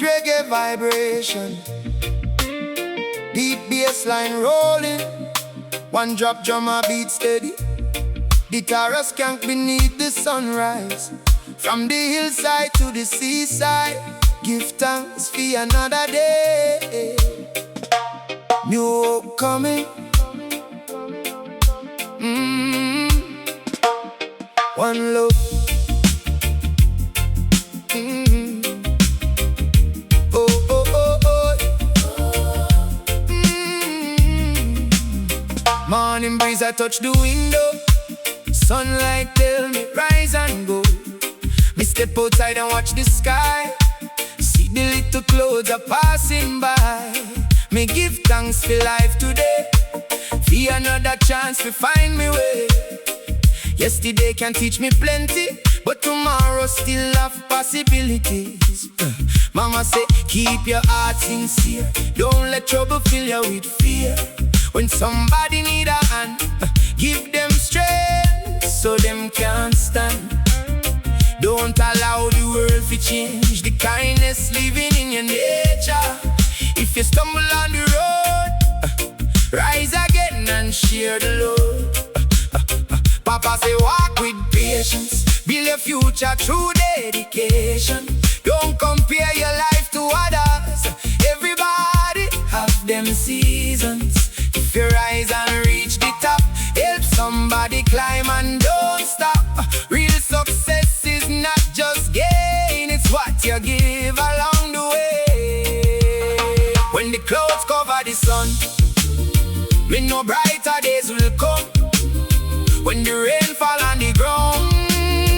reggae vibration. Deep bass line rolling. One drop drummer beat steady. The Taurus skank beneath the sunrise. From the hillside to the seaside, give thanks for another day. New hope coming. One love. Oh, oh, oh, oh. Morning breeze, I touch the window. Sunlight tell me rise and go. Me step outside and watch the sky. See the little clouds are passing by. Me give thanks for life today. For another chance to find me way. Yesterday can teach me plenty, but tomorrow still have possibilities. Mama say, keep your heart sincere. Don't let trouble fill you with fear. When somebody need a hand, give them strength so them can't stand. Don't allow the world to change the kindness living in your nature. If you stumble on the road, rise again and share the load. Papa say walk with patience, build your future through dedication. Don't compare your life to others. Everybody have them seasons. If you rise and reach the top, help somebody climb and don't stop. Real success is not just gain, it's what you give along the way. When the clouds cover the sun, me know brighter days will come. When the rain fall on the ground,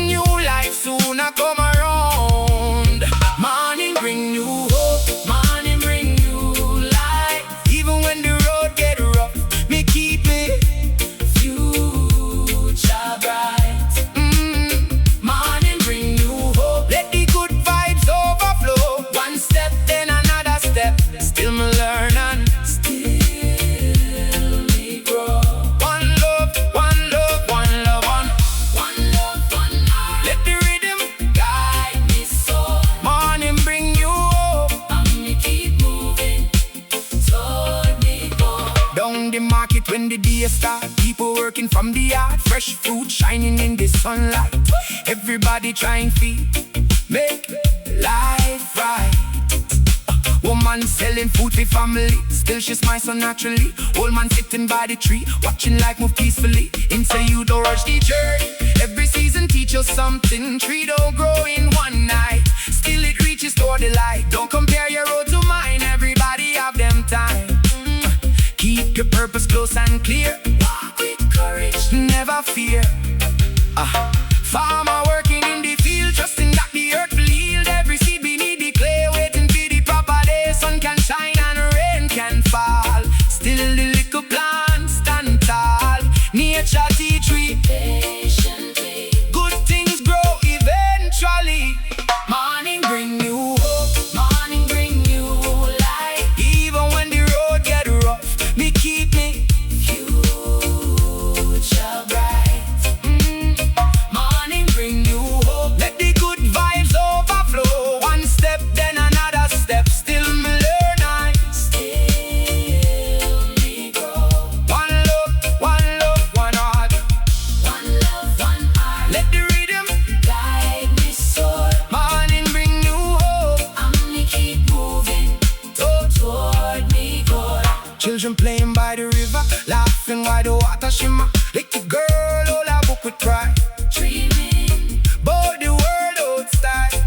new life sooner come around. Morning bring new hope, morning bring new life. Even when the road get rough, me keep it future bright. Morning bring new hope, let the good vibes overflow. One step then another step, still me learn and still me grow. One love, one love, one love, one love, one heart. Let the rhythm guide me so. Morning bring you hope, and me keep moving toward me go. Down the market when the day start, people working from the yard, fresh fruit shining in the sunlight. Everybody trying to make life right. Woman selling food for family, still she smiles so naturally. Old man sitting by the tree, watching life move peacefully. Inside you don't rush the journey. Every season teach you something. Tree don't grow in one night, still it reaches toward the light. Don't compare your road to mine, everybody have them time. Keep your purpose close and clear. Walk with courage, never fear. Farmer working in the field, trusting that the earth will yield every seed beneath the clay, waiting for the proper day. Sun can shine and rain can fall, still the little plants stand tall. Nature teach we patiently, good things grow eventually. Morning bring new hope, morning bring new light. Even when the road get rough, me keep me future bright. Morning bring new hope, let the good vibes overflow. One step then another step, still me learn and still me grow. One love, one heart. One love, one heart. Let the rhythm guide me so. Morning bring new hope, and me keep moving toward me go. Children playing by the river, laughing while the water shimmer. Little girl hold a book with pride, dreaming about the world outside.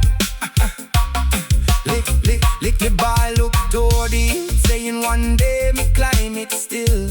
Lick the bar, look toward it, saying one day me climb it still.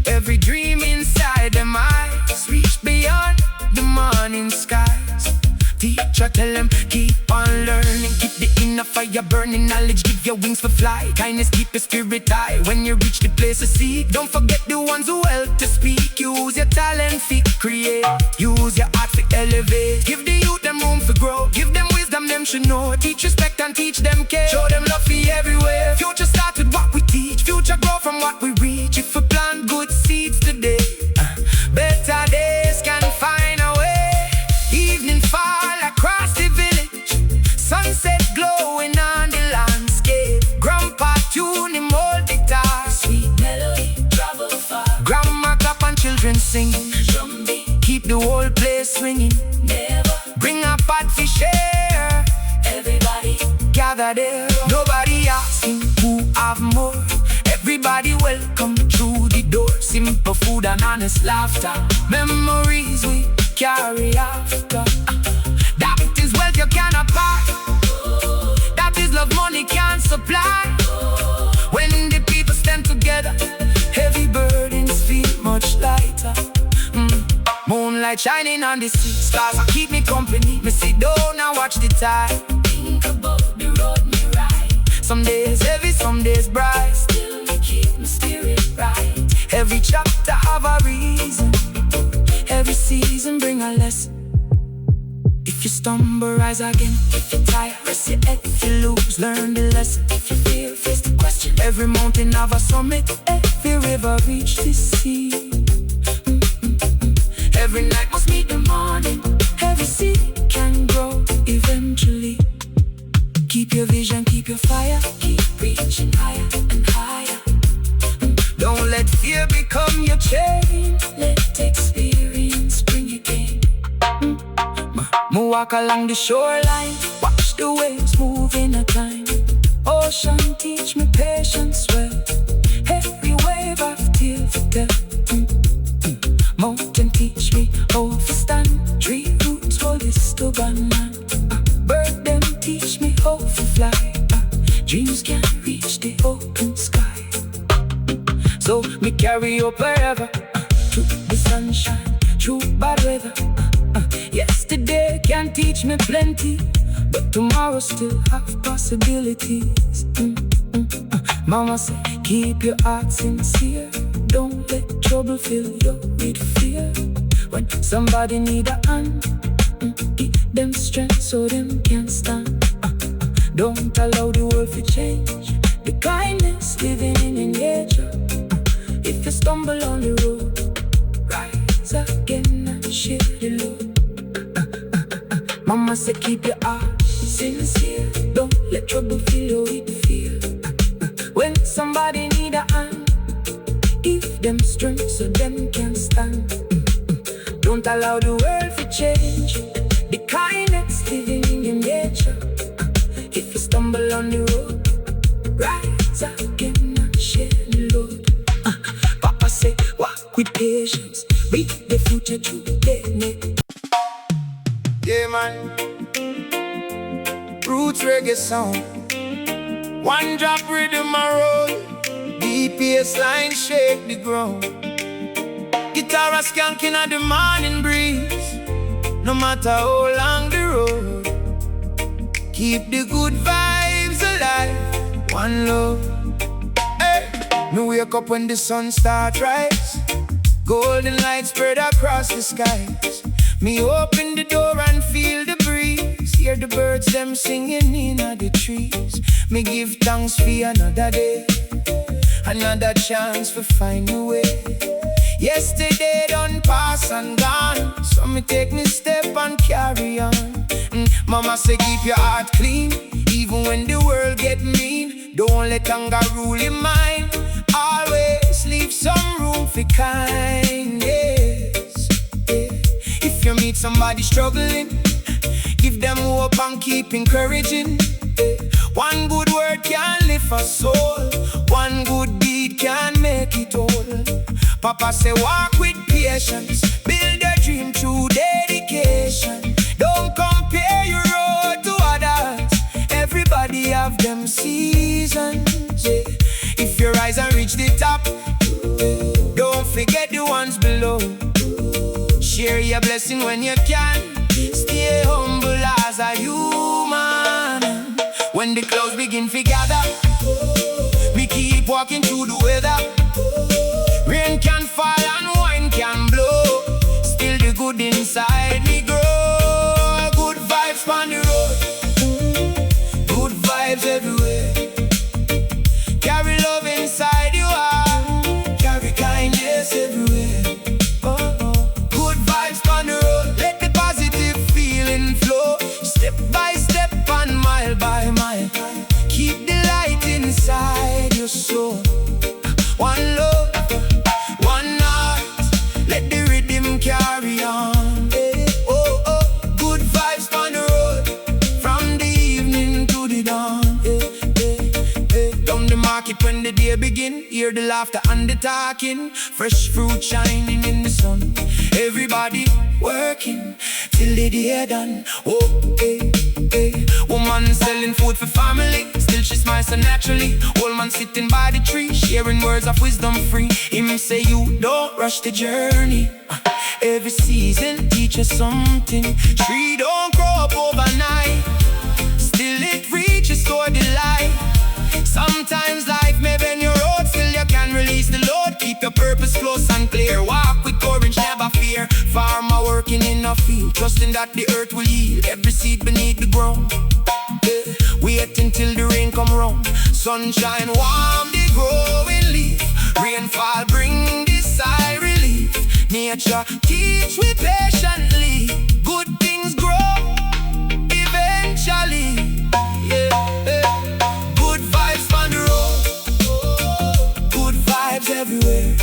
Every dream inside them eyes reach beyond the morning skies. Teacher tell them keep on learning, keep the inner fire burning. Knowledge give you wings for fly, kindness keep your spirit high. When you reach the place to seek, don't forget the ones who help to speak. Use your talent for create, use your art for elevate. Give the youth them room for grow, give them wisdom them should know. Teach respect and teach them care, show them love for everywhere. Future start with what we teach, future grow from what we reach. If we plant good seeds today, better days can find a way. Evening fall across the village, sunset glowing on the light. place swinging. Never bring a pot to share. Everybody gather there. Nobody asking who have more. Everybody welcome through the door. Simple food and honest laughter. Memories we carry after. That is wealth you cannot buy. That is love money can't supply. When the people stand together, heavy burdens feel much lighter. Moonlight shining on the sea. Stars keep me company. Me sit down and watch the tide. Think about the road me ride. Some days heavy, some days bright. Still me keep my spirit right. Every chapter have a reason. Every season bring a lesson. If you stumble, rise again. If you're tired, rest your head. If you lose, learn the lesson. If you fear, face the question. Every mountain have a summit. Every river reach the sea. Every night must meet the morning. Every seed can grow eventually. Keep your vision, keep your fire. Keep reaching higher and higher. Don't let fear become your chain. Let experience bring you gain. Walk along the shoreline. Watch the waves move in a time. Ocean teach me patience well. Every wave I've tears to tell. Mountain teach me how to stand. Tree roots hold this stubborn man. Bird them teach me how to fly. Dreams can't reach the open sky. So me carry up wherever. Through the sunshine, through bad weather. Yesterday can teach me plenty, but tomorrow still have possibilities. Mama said, keep your heart sincere. Don't let trouble fill you with fear. When somebody need a hand, give them strength so them can stand. Don't allow the world to change. The kindness living in nature. If you stumble on the road, rise again and share the load. Mama said keep your heart sincere. Don't let trouble fill you with fear. When somebody need a hand, give them strength so them can stand. Don't allow the world to change. The kindness living in your nature. If you stumble on the road, rise again and share the load. Papa say walk with patience. Read the future through the day. Yeah, man. Roots reggae sound. One drop rhythm a roll. Deep bass line shake the ground. Guitar a skanking at the morning breeze. No matter how long the road, keep the good vibes alive. One love. Hey, me wake up when the sun start rise. Golden light spread across the skies. Me open the door and feel the breeze. Hear the birds them singing in the trees. Me give thanks for another day, another chance for find a way. Yesterday done pass and gone, so me take me step and carry on. Mama say keep your heart clean, even when the world get mean. Don't let anger rule your mind. Always leave some room for kindness. If you meet somebody struggling, give them hope and keep encouraging. One good word can lift a soul. One good deed can make it all. Papa say walk with patience. Build a dream through dedication. Don't compare your road to others. Everybody have them seasons. If you rise and reach the top, don't forget the ones below. Share your blessing when you can. Stay humble as a human. When the clouds begin to gather, we keep walking through the weather. Rain can fall and wind can blow. Still the good inside me grow. Good vibes on the road. Good vibes everywhere. Carry love inside your heart. Carry kindness everywhere. Good vibes on the road. Let the positive feeling flow. Step by step and mile by mile. Keep the light it when the day begin. Hear the laughter and the talking, fresh fruit shining in the sun. Everybody working till the day done. Oh, hey, hey. Woman selling food for family, still she smiles so naturally. Old man sitting by the tree, sharing words of wisdom free. Him say you don't rush the journey. Every season teach us something. Tree don't grow up overnight, still it reaches toward the light. Sometimes life may bend your road, still you can release the load. Keep your purpose close and clear. Walk with courage, never fear. Farmer working in a field, trusting that the earth will yield every seed beneath the ground. Wait until the rain come round. Sunshine warm the growing leaf. Rainfall bring the sigh relief. Nature teach we patiently. Good things grow eventually. Yeah. Good vibes on the road. Good vibes everywhere.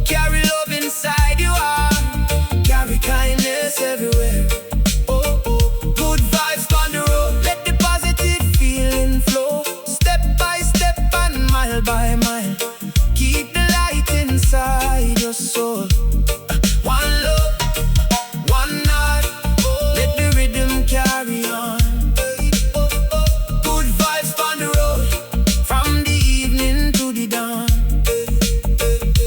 Carry love inside your heart. Carry kindness everywhere. Good vibes on the road. Let the positive feeling flow. Step by step and mile by mile. Keep the light inside your soul. One love, one heart. Let the rhythm carry on. Good vibes on the road, from the evening to the dawn.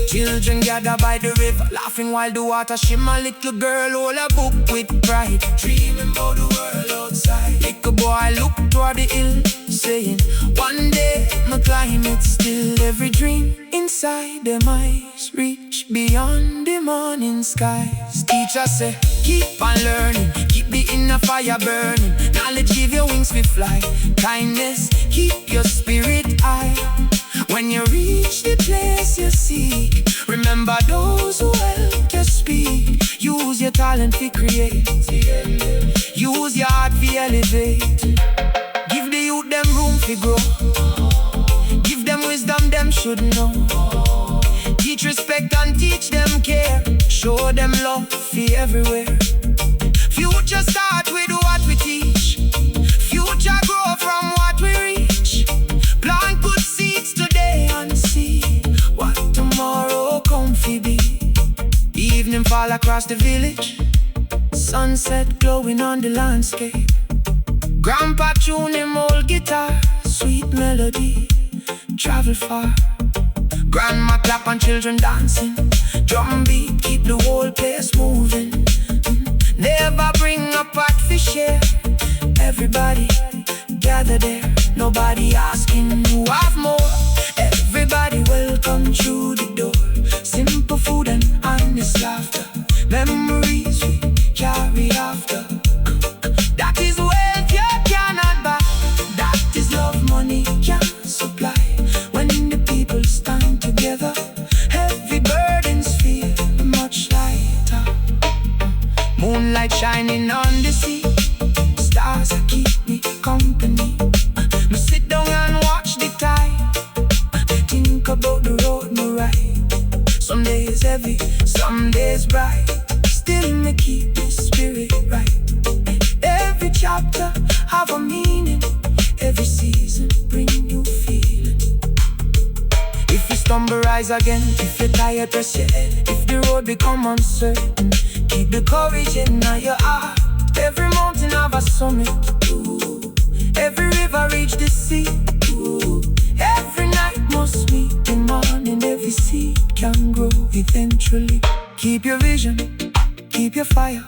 Children gather by the river, laughing while the water shimmer. Little girl hold a book with pride, dreaming about the world outside. Little boy look toward the hill, saying, one day my climb it still. Every dream inside them eyes reach beyond the morning skies. Teacher say, keep on learning, keep the inner fire burning. Knowledge give you wings to fly. Kindness keep your spirit high. When you reach the place you seek, remember those who helped you speak. Use your talent to create. Use your heart to elevate. Give the youth them room to grow. Give them wisdom them should know. Teach respect and teach them care. Show them love for everywhere. Future start with what we teach. Future grow from what we reach. Plant good seeds today and see what tomorrow come to be. Evening fall across the village, sunset glowing on the landscape. Grandpa tune him old guitar, sweet melody, travel far. Grandma clap and children dancing, drum beat keep the whole place moving. Never bring a pot for share. Everybody gather there, nobody asking who have more. Everybody welcome through the door. Simple food and honest laughter, memories we carry after. That is wealth you cannot buy. That is love money can't supply. When the people stand together, heavy burdens feel much lighter. Moonlight shining on the sea, stars keep me company. Me sit down and watch the tide, think about the road me ride. Some days heavy, some days bright, still me keep the spirit right. Every chapter have a meaning, every season bring new feeling. If you stumble, rise again. If you're tired, press your head. If the road become uncertain, keep the courage in your heart. Every mountain have a summit, ooh. Every river reach the sea, ooh. Every night must meet the morning. Every seed can grow eventually. Keep your vision, keep your fire,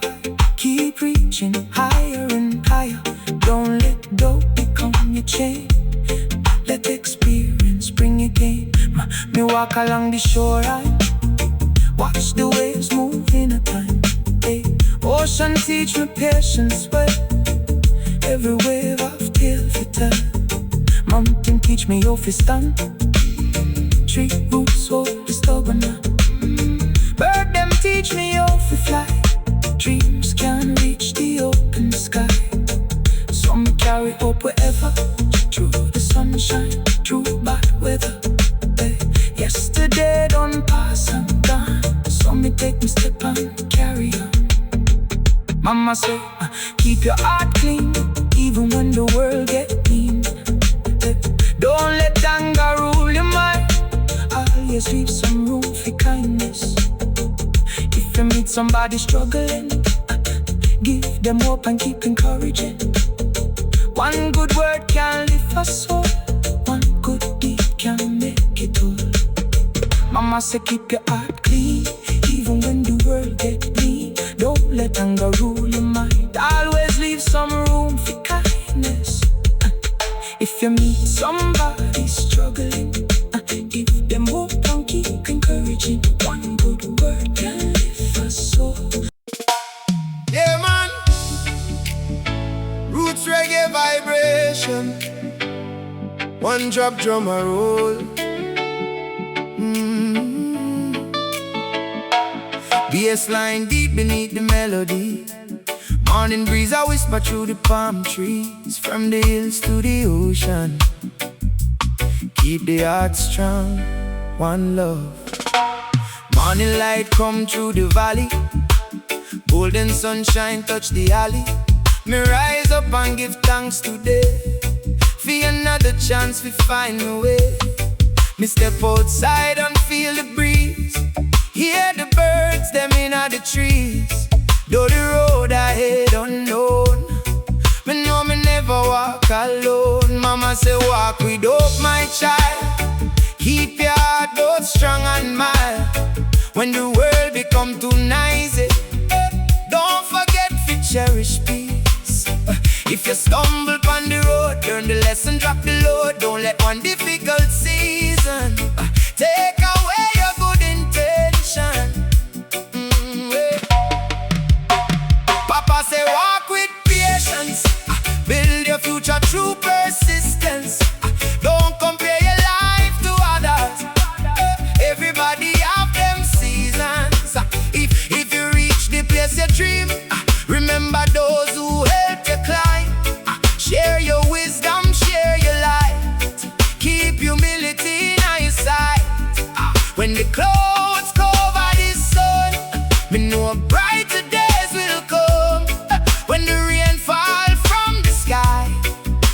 keep reaching higher and higher. Don't let doubt become your chain. Let experience bring you gain. Me walk along the shoreline, watch the waves move in a time. Hey. Ocean teach me patience well. Every wave I've tale for tell. Mountain teach me how to stand. Tree roots hold the stubborn. Bird them teach me how to fly. Dreams can reach the open sky. Some carry hope wherever, through the sunshine, through bad weather. Hey. Yesterday don't pass, I'm gone. So me take me step and carry on. Mama say, keep your heart clean, even when the world get mean. Don't let let anger rule your mind. Always leave some room for kindness. If you meet somebody struggling, give them hope and keep encouraging. One good word can lift a soul. One good deed can make it all. Mama say keep your heart clean, even when the world get mean. Don't let anger rule your mind. Always leave some room for kindness. If you meet somebody struggling, give them hope and keep encouraging. One good word can lift a soul. Yeah, man. Roots reggae vibration. One drop drum a roll. Bass line deep beneath the melody. Morning breeze I whisper through the palm trees. From the hills to the ocean, keep the heart strong, one love. Morning light come through the valley. Golden sunshine touch the alley. Me rise up and give thanks today for another chance to find a way. Me step outside and feel the breeze. Hear the birds, them in the trees. Though the road ahead unknown, me know me never walk alone. Mama say walk with hope, my child. Keep your heart both strong and mild. When the world become too noisy, don't forget to cherish peace. If you stumble upon the road, learn the lesson, drop the load. Don't let one difficult season take away your good intention. Papa say walk with patience, build your future through persistence. Don't compare your life to others. Everybody have them seasons. If you reach the place you dream, remember those who helped you climb. Share your wisdom, share your light. Keep humility in your sight. When the clouds cover the sun, me know brighter days will come. When the rain fall from the sky,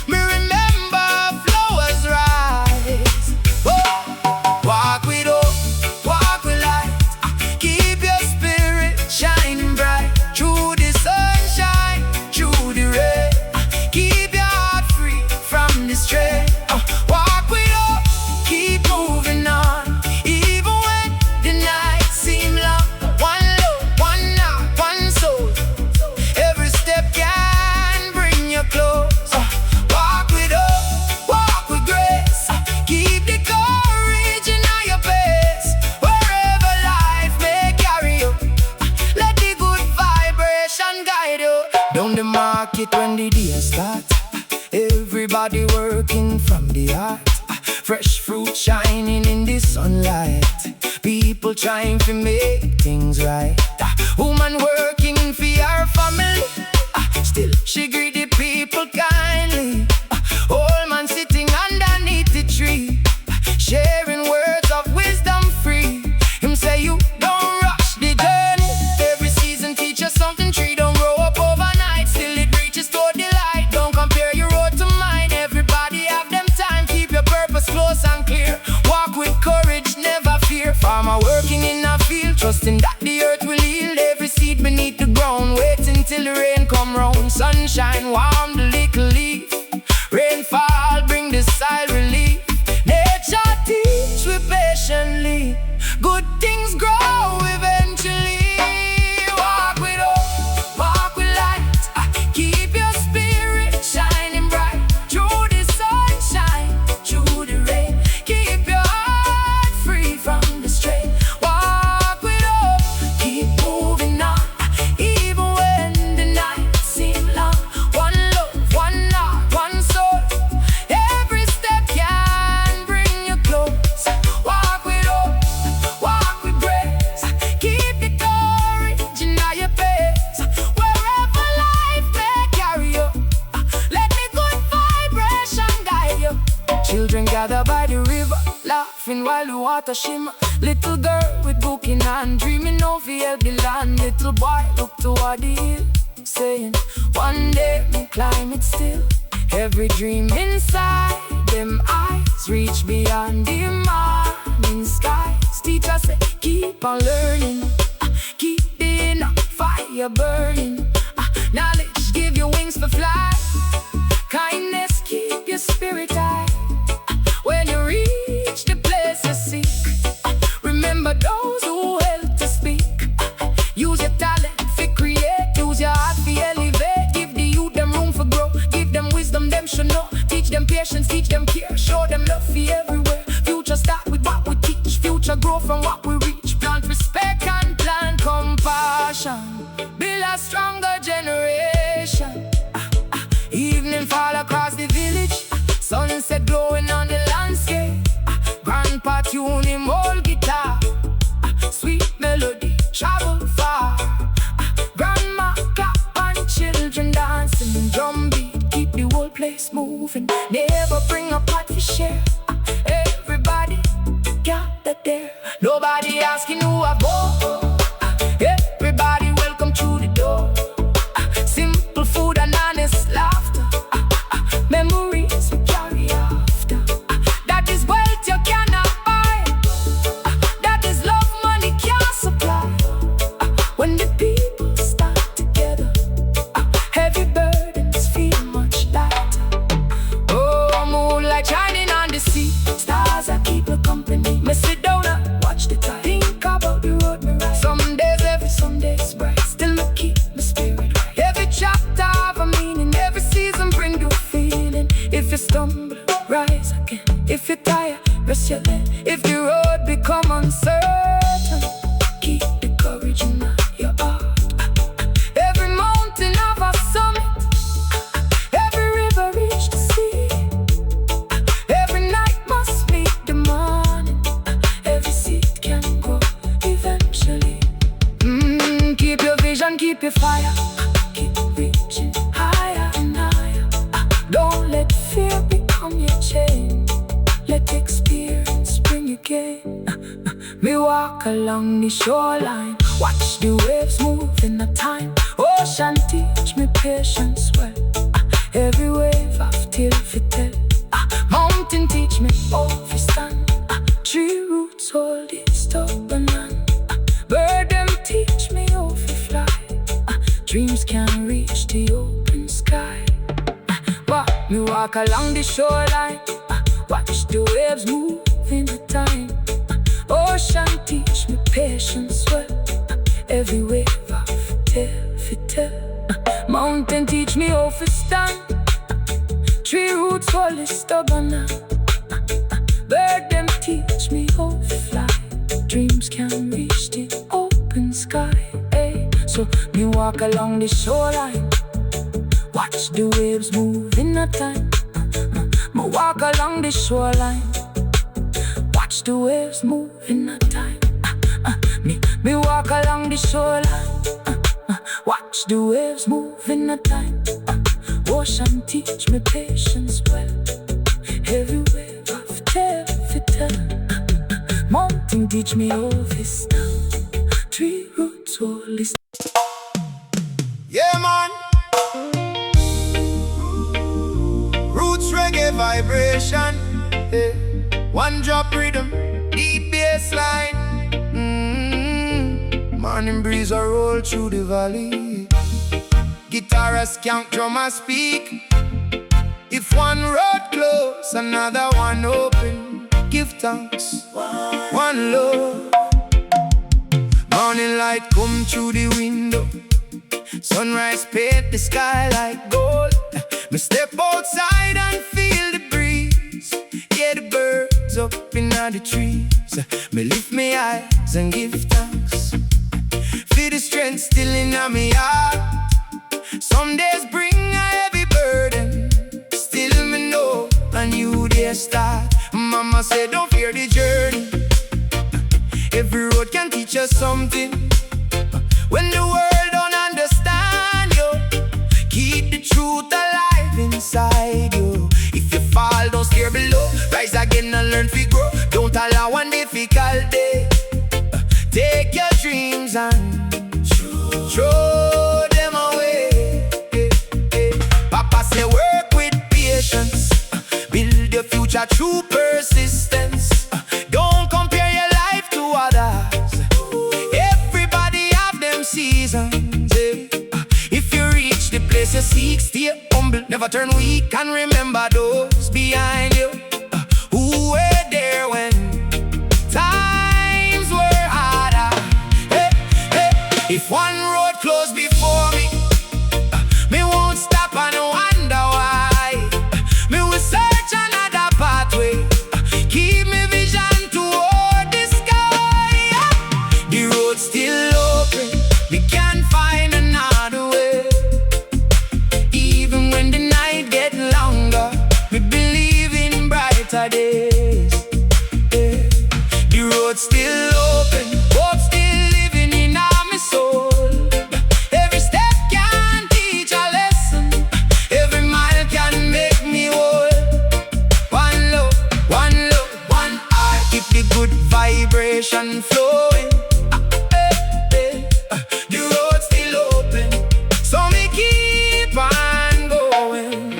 me remember flowers rise. Oh, walk with hope, walk with light. Keep your spirit shining bright. Through the sunshine, through the rain. Keep your heart free from the strain. Walk with hope, keep moving on. Even when the night seem long. One love, one heart, one soul. Every step can bring you close. Walk with hope, walk with grace. Keep the courage in your pace. Wherever life may carry you, let the good vibration guide you. Down the market when the day starts, everybody working from the heart. Fresh fruit shining in the sunlight. People trying to make things right. Woman working for her family. Still she greet the people kindly. Old man sitting underneath the tree, sharing words of wisdom free. Him say you don't rush the journey. Every season teach you something. Tree don't grow up overnight, still it reaches toward the light. Don't compare your road to mine. Everybody have them time. Keep your purpose close and clear. Walk with courage, never fear. Farmer working in a field, trusting that the earth will yield. Every seed beneath the ground, waiting till the rain come round. Sunshine warm the little leaf. Rainfall bring the soil relief. Nature teach we patiently. Good things grow eventually. Walk with hope, walk with light. Keep your spirit shining bright. Through the sunshine, through the rain. Keep your heart free from the strain. Walk with hope, keep moving on. Even when the night seems long. One love, one heart, one soul. Every step can bring you close. Walk with hope, walk with grace. Keep the courage in your pace. Wherever life may carry you, let the good vibration guide you. Children gather by the river, laughing while the water shimmer. Little girl with book in hand, dreaming of help the land. Little boy look toward the hill, saying, one day me climb it still. Every dream inside them eyes reach beyond the morning skies. Teach us, keep on learning, keep the inner fire burning. Knowledge give you wings to fly, kindness keep your spirit high. When you reach the place you seek, remember those who help to speak. Use your talent for create, use your heart for elevate. Give the youth them room for grow, give them wisdom them should know. Teach them patience, teach them care, show them love for everywhere. Future start with what we teach, future grow from what we reach. Plant respect and plant compassion, build a stronger generation. Evening fall across the village, sunset glowing on the landscape. Grandpa tune him old guitar, sweet melody travel far. Grandma clap and children dancing, drum beat keep the whole place moving. Never bring a pot to share, everybody gather there. Nobody asking who I bought, everybody welcome through the door. Simple food and honest laughter, memories we carry after. That is wealth you cannot buy, that is love money can't supply. When the people stand together, heavy burdens feel much lighter. Oh, moonlight shining on the sea, stars that keep a company. Me sit down and watch the tide, think about the road me ride. Some days heavy, some days bright, still me keep my spirit right. Every chapter have a meaning, every season bring you feeling. If you stumble, rise again. If you're tired, rest your head. If the road become uncertain, keep the courage in your heart. Every mountain have a summit, every river reach the sea. Every night must meet the morning, every seed can grow eventually. Keep your vision, keep your fire, keep reaching higher and higher. Don't let fear become your chain, let experience bring you gain. Me walk along the shoreline, watch the waves move in the time. Ocean teach me patience well, every wave have tale fi tell. Mountain teach me how fi stand, tree roots hold it stubborn land. Bird them teach me how fi fly, dreams can reach the open sky. Me walk along the shoreline, watch the waves move in the time. Ocean teach me patience well, every wave have tale fi tell. Mountain teach me how fi stand, tree roots hold it stubborn land. Bird them teach me how to fly, dreams can reach the open sky. So me walk along the shoreline, watch the waves move in a time. Me walk along the shoreline, watch the waves move in a time. Me walk along the shoreline, watch the waves move in a time. Ocean teach me patience well, every wave have tale fi tell. Mountain teach me how fi stand, tree roots hold this. Yeah, man. Roots reggae vibration, one drop rhythm, deep bass line. Morning breeze a roll through the valley, guitarist skank drummer speak. If one road close, another one open. Give thanks, one love. Morning light come through the window, sunrise paint the sky like gold. Me step outside and feel the breeze, yeah, the birds up in the trees. Me lift my eyes and give thanks, feel the strength still in my heart. Some days bring a heavy burden, still me know a new day start. Mama said don't fear the journey, every road can teach us something. When the world don't understand you, keep the truth alive inside you. If you fall, don't stare below, rise again and learn to grow. Don't allow one difficult day, take your dreams and throw them away. Papa say work with patience, build your future you seek, stay humble, never turn weak, and remember those behind you who were there when times were harder. Hey, hey. If one road closed before me, me won't stop and wonder why. Me will search another pathway, keep me vision toward the sky. The road's still open, we can find another way. Even when the night get longer, we believe in brighter days. Yeah. The road's still open, hope still living in my soul. Every step can teach a lesson, every mile can make me whole. One love, one heart, keep the good vibration flowing. The road's still open, so me keep on going.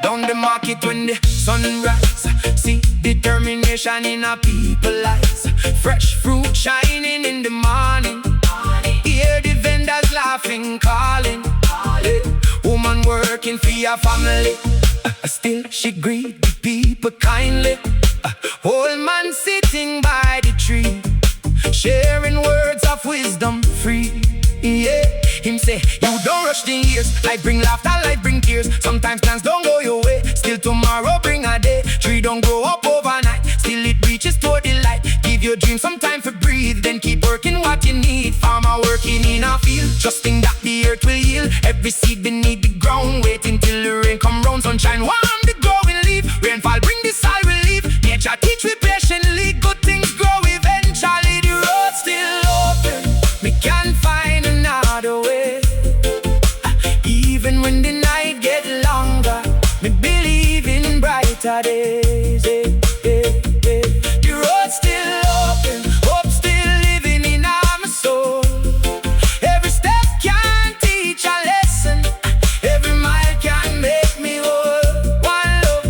Down the market when the sun rise, see determination in our people's eyes. Fresh fruit shining in the morning, hear the vendors laughing, calling. Woman working for your family, still she greet the people kindly. Old man sitting by the tree, sharing words of wisdom free. Yeah, him say, you don't rush the years. Life bring laughter, life bring tears. Sometimes plans don't go your way, still tomorrow bring a day. Tree don't grow up overnight, still it reaches toward the light. Give your dream some time for breathe, then keep working what you need. Farmer working in a field, trusting that the earth will yield. Every seed beneath the ground, waiting till the rain come round. Sunshine warm the growing leaf, rainfall bring the soil relief. Nature teach we patiently, good things grow eventually. The road's still open, we can find another way. Even when the night get longer, we believe in brighter days. The road's still open, hope still living in my soul. Every step can teach a lesson, every mile can make me whole. One love,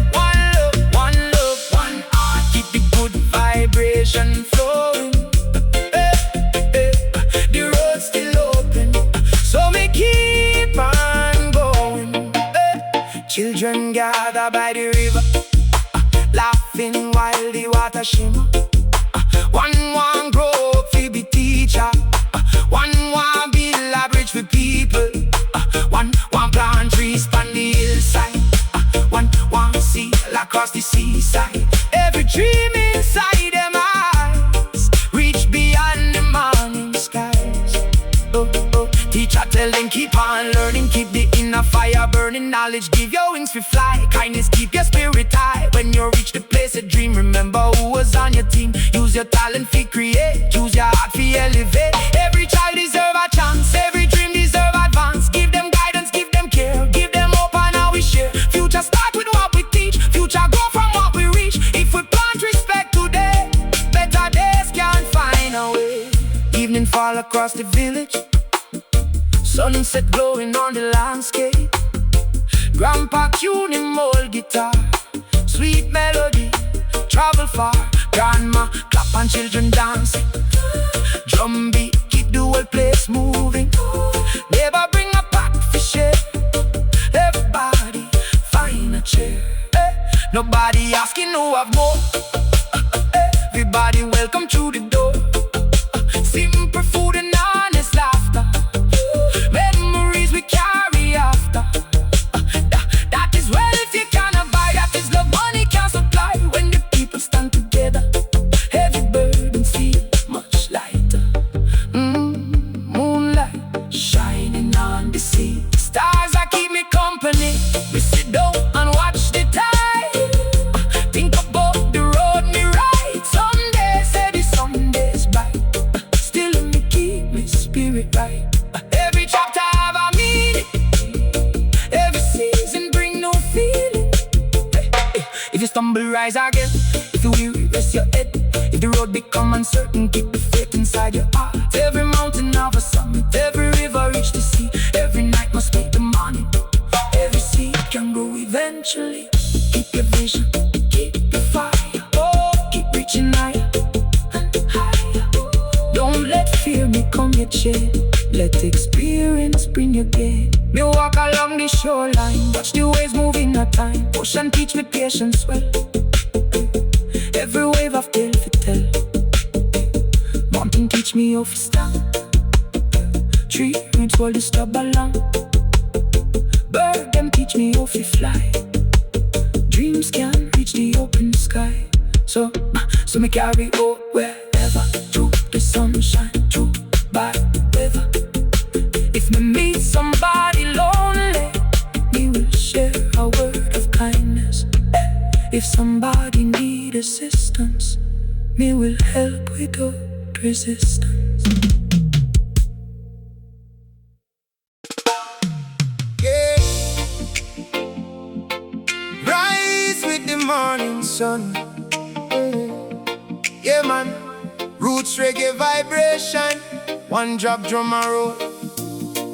one heart, keep the good vibration flowing. The road's still open, so me keep on going. Children gather by the river, laughing while the water shimmer. One grow up to be teacher, one build a bridge for people. One plant trees on the hillside, one sail across the seaside. Every dream inside them eyes reach beyond the morning skies. Teacher tell them keep on learning, keep the inner fire burning. Knowledge give your wings to fly, kindness keep your spirit high. When you reach the place of dream, remember who was on your team. Use your talent to create, use your heart to elevate. Every child deserve a chance, every dream deserve advance. Give them guidance, give them care, give them hope and how we share. Future start with what we teach, future go from what we reach. If we plant respect today, better days can find a way. Evening fall across the village, sunset glowing on the landscape. Grandpa tuning old guitar, sweet melody, travel far. Grandma clap and children dancing, drum beat keep the whole place moving. Neighbor bring a pot for share, everybody find a chair. Nobody asking who have more, everybody welcome through the door. Simple food and honest laughter, memories we carry after. That is wealth you cannot buy, that is love money can't supply. When the people stand together, heavy burdens feel much lighter. Moonlight shining on the sea, stars that keep me company. We sit down and watch the tide, think about the road me ride. Some days say the Sunday's bright, still me keep me spirit right. Every chapter have a meaning, every season bring no feeling. If you stumble, rise again. If you weary, rest your head. If the road become uncertain, keep the faith inside your heart. Every mountain have a summit, every river reach the sea. Every night must make the morning, every seed can grow eventually. Keep your vision, keep your fire, keep reaching higher and higher. Don't let fear become your chain, let experience bring your gain. Me walk along the shoreline, watch the waves move in a time. Ocean teach me patience well. Every wave of tale fi tell. Mountain teach me how fi stand. Tree roots hold the stub along. Bird them teach me how fi fly. Dreams can reach the open sky. So me carry on wherever. Through the sunshine, through bad weather. If me meet somebody lonely, me will share a word of kindness. If somebody need assistance, me will help without resistance. Yeah. Rise with the morning sun. Yeah man, roots reggae vibration. One drop drum and roll.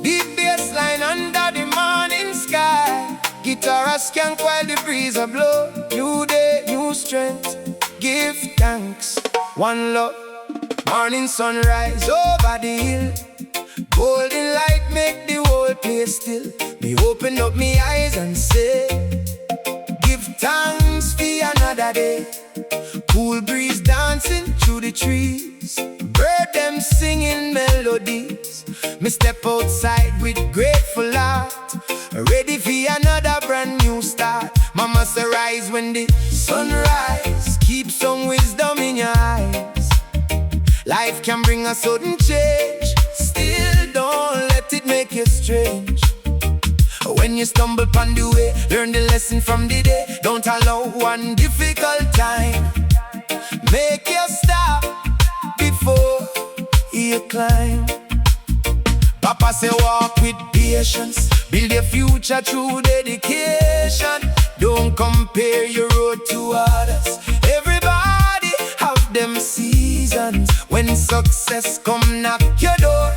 Deep bass line under the morning sky. Guitar a skank while the breeze a blow. New day, new strength, give thanks. One love, morning sunrise over the hill. Golden light make the whole place still. Me open up me eyes and say, give thanks for another day. Cool breeze dancing through the trees. Bird them singing melodies. Me step outside with grateful heart, ready for another brand new start. Mama say rise when the sunrise. Keep some wisdom in your eyes. Life can bring a sudden change. Still don't let it make you strange. When you stumble upon the way, learn the lesson from the day. Don't allow one difficult time make you stop before you climb. Papa say walk with patience, build your future through dedication. Don't compare your road to others. Everybody have them seasons. When success come knock your door,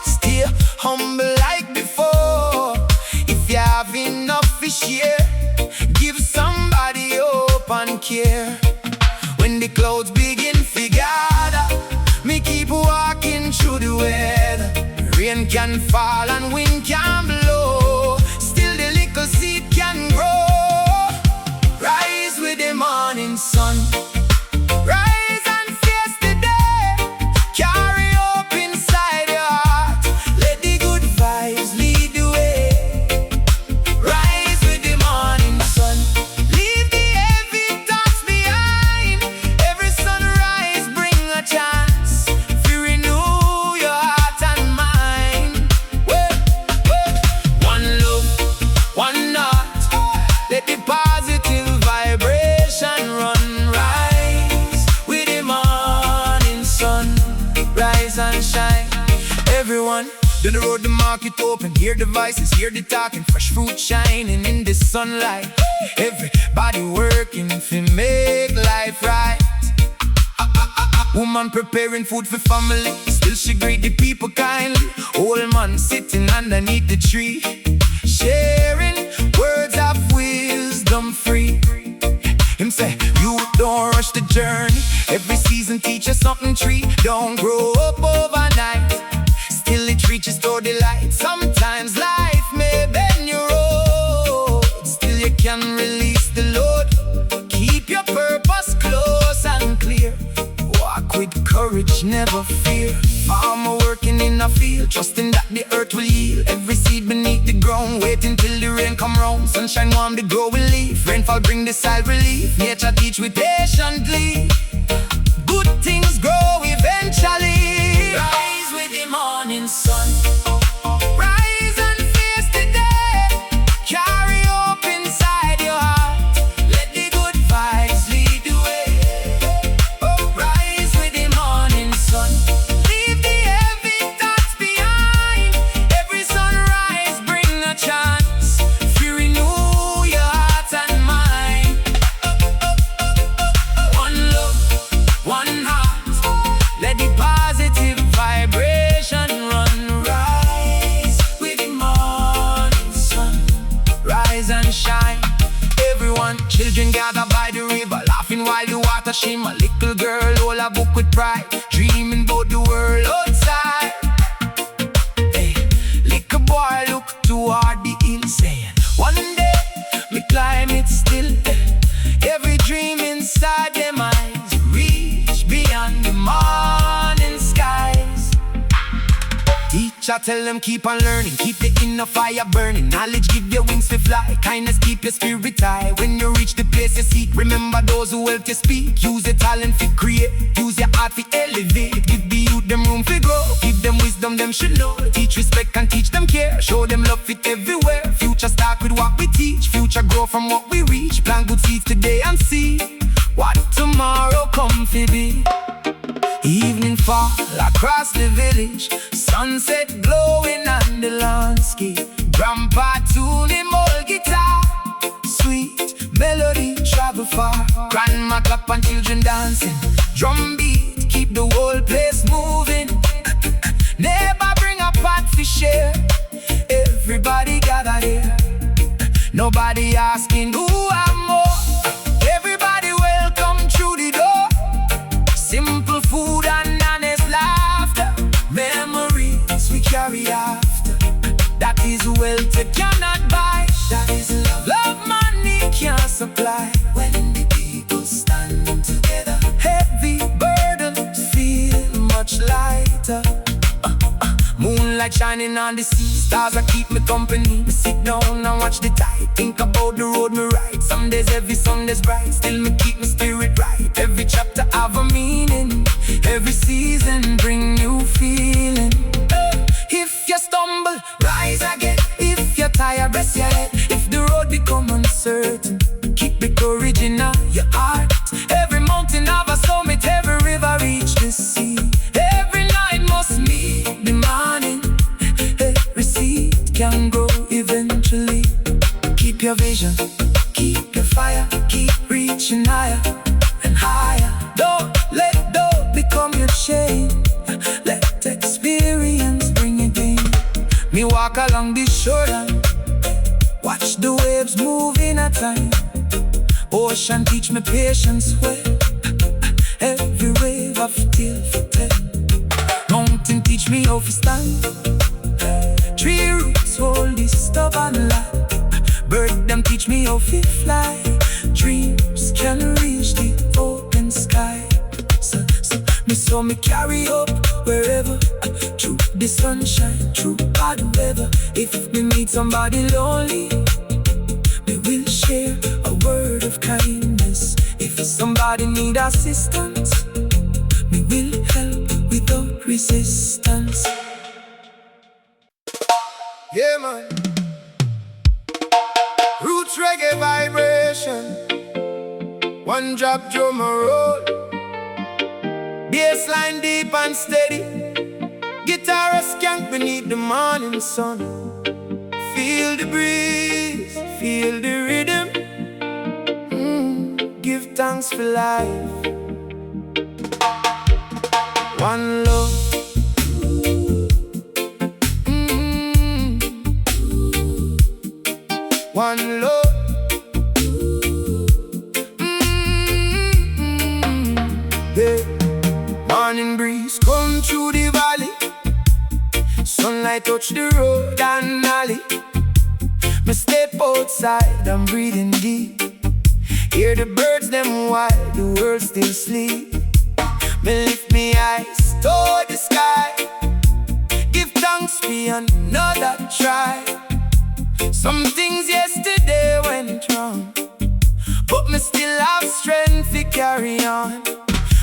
stay humble like before. If you have enough to share, give somebody hope and care. When the clouds begin to gather, me keep walking through the weather. Rain can fall and wind can blow, still the little seed can grow. Rise with the morning sun. Rise and face the day. Carry hope inside your heart. Let the good vibes lead the way. Rise with the morning sun. Leave the heavy thoughts behind. Every sunrise bring a chance to renew your heart and mind. One love, one heart. Let the positive vibration run. Rise with the morning sun. Rise and shine. Everyone, down the road the market open. Hear the voices, hear the talking. Fresh fruit shining in the sunlight. Everybody working to make life right. Woman preparing food for family, still she greet the people kindly. Old man sitting underneath the tree, sharing words of wisdom free. Him say, you don't rush the journey. Every season teach us something. Tree don't grow up overnight, still it reaches toward the light. Sometimes life may bend your road, still you can release the load. Keep your purpose close and clear. Walk with courage, never fear. Farmer working in a field, trusting that the earth will yield. Every seed beneath the ground, waiting till the rain come round. Sunshine warm the growing leaf, rainfall bring the soil relief. Nature teach we patiently, good things grow eventually. Rise with the morning sun. Rise and face the day. Carry hope inside your heart. Let the good vibes lead the way. Rise with the morning sun. Leave the heavy thoughts behind. Every sunrise bring a chance to renew your heart and mind. One love, one heart. Let the positive vibration run. Rise with the morning sun. Rise and shine. Everyone, children gather by the river, laughing while the water shimmer. Little girl hold a book with pride, dreaming about the world outside. Hey, little boy look to her tell them keep on learning. Keep the inner fire burning. Knowledge give you wings to fly. Kindness keep your spirit high. When you reach the place you seek, remember those who help you speak. Use your talent to create. Use your art to elevate. Give the youth them room to grow. Give them wisdom them should know. Teach respect and teach them care. Show them love fit everywhere. Future start with what we teach. Future grow from what we reach. Plant good seeds today and see what tomorrow come to be. Evening fall across the village. Sunset glowing on the landscape. Grandpa tuning old guitar. Sweet melody travel far. Grandma clap and children dancing. Drum beat keep the whole place moving. Neighbor bring a pot to share. Everybody gather there. Nobody asking who I'm more. Everybody welcome through the door. Simple food and honest laughter. Memories we carry after. That is wealth you cannot buy. That is love. Love money can't supply. When the people stand together, heavy burdens feel much lighter. Moonlight shining on the sea. Stars that keep me company. Me sit down and watch the tide. Think about the road me ride. Some days heavy, some days bright. Still me keep my spirit right. Every chapter have a meaning. Every season bring new feeling. If you stumble, rise again. If you're tired, rest your head. If the road become uncertain, keep the courage in your heart. Every mountain have a summit. Every river reach the sea. Every night must meet the morning. Every seed can grow eventually. Keep your vision, keep your fire. Keep reaching higher and higher. Don't let doubt become your chain. Let experience bring you gain. Me walk along the shoreline, watch the waves move in a time. Ocean teach me patience well. Every wave I feel for tell. Mountain teach me how to stand. Tree roots hold this stubborn life. Bird them teach me how to fly. Dreams can reach the open sky. So me carry up wherever. Through the sunshine, through bad weather. If me meet somebody lonely, we will share a word of kindness. If somebody need assistance, we will help without resistance. Yeah, man. Roots reggae vibration. One drop drum a roll. Bassline deep and steady. Guitar a skank beneath the morning sun. Feel the breeze, feel the rhythm. Give thanks for life. One love. One love. Yeah. Morning breeze come through the valley. Sunlight touch the road and alley. Me step outside, I'm breathing deep. Hear the birds them while the world still sleep. Me lift me eyes toward the sky. Give thanks for another try. Some things yesterday went wrong, but me still have strength to carry on.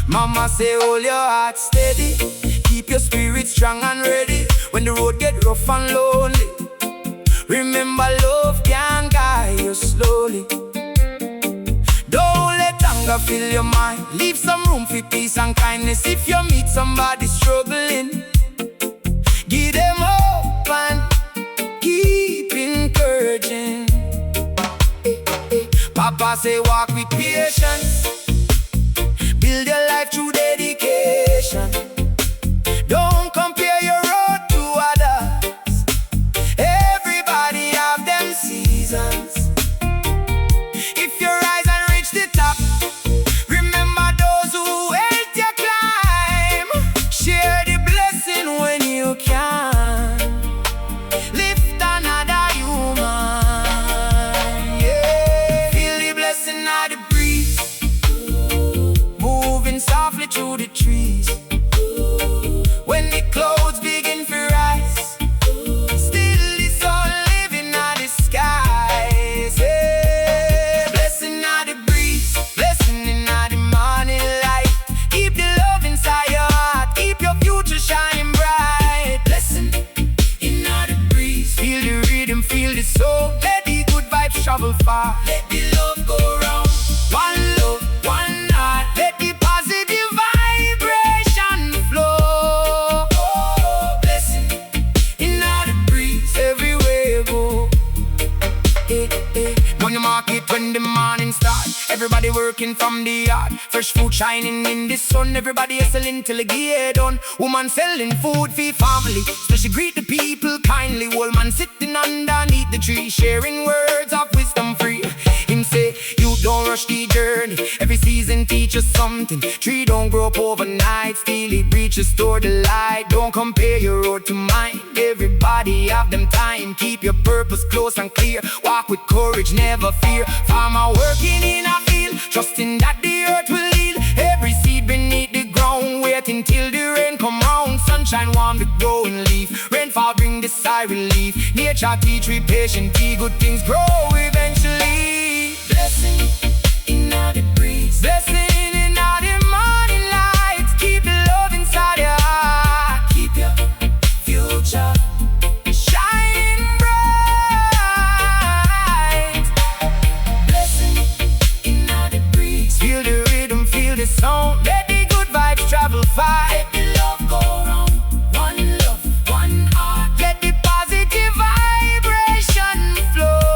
Mama say hold your heart steady. Keep your spirit strong and ready. When the road get rough and lonely, remember love can guide you slowly. Don't let anger fill your mind. Leave some room for peace and kindness. If you meet somebody struggling, give them hope and keep encouraging. Papa say walk with patience. Build your life through dedication. Don't compare your road to others. Everybody have them seasons. If you rise and reach the top, remember those who helped you climb. Share the blessing when you can. Lift another human. Yeah. Feel the blessing of the breeze. travel far. Let the love go round. One love, one heart. Let the positive vibration flow. Oh, Blessing in all the breeze, everywhere you go. On the market when the morning start, everybody working from the yard. Fresh food shining in the sun, everybody hustling till the get done. Woman selling food for family, so she greet the people kindly. Old man sitting underneath the tree, sharing words of wisdom free. Him say, you don't rush the journey, every season teaches something. Tree don't grow up overnight, still it reaches toward the light. Don't compare your road to mine, everybody have them time. Keep your purpose close and clear, walk with courage, never fear. Farmer working in a field, trusting that the earth will heal. Every seed beneath the ground, waiting till the rain come round. Sunshine warm the growing leaf, rainfall bring the sigh relief. Nature teach we patiently, good things grow eventually. Blessing in all the breeze, Blessing in all the morning light. Keep the love inside your heart, keep your future shining bright. blessing in all the breeze. Feel the rhythm, feel the sound. Let the good vibes travel far. Let the love go round. One love, one heart. Let the positive vibration flow.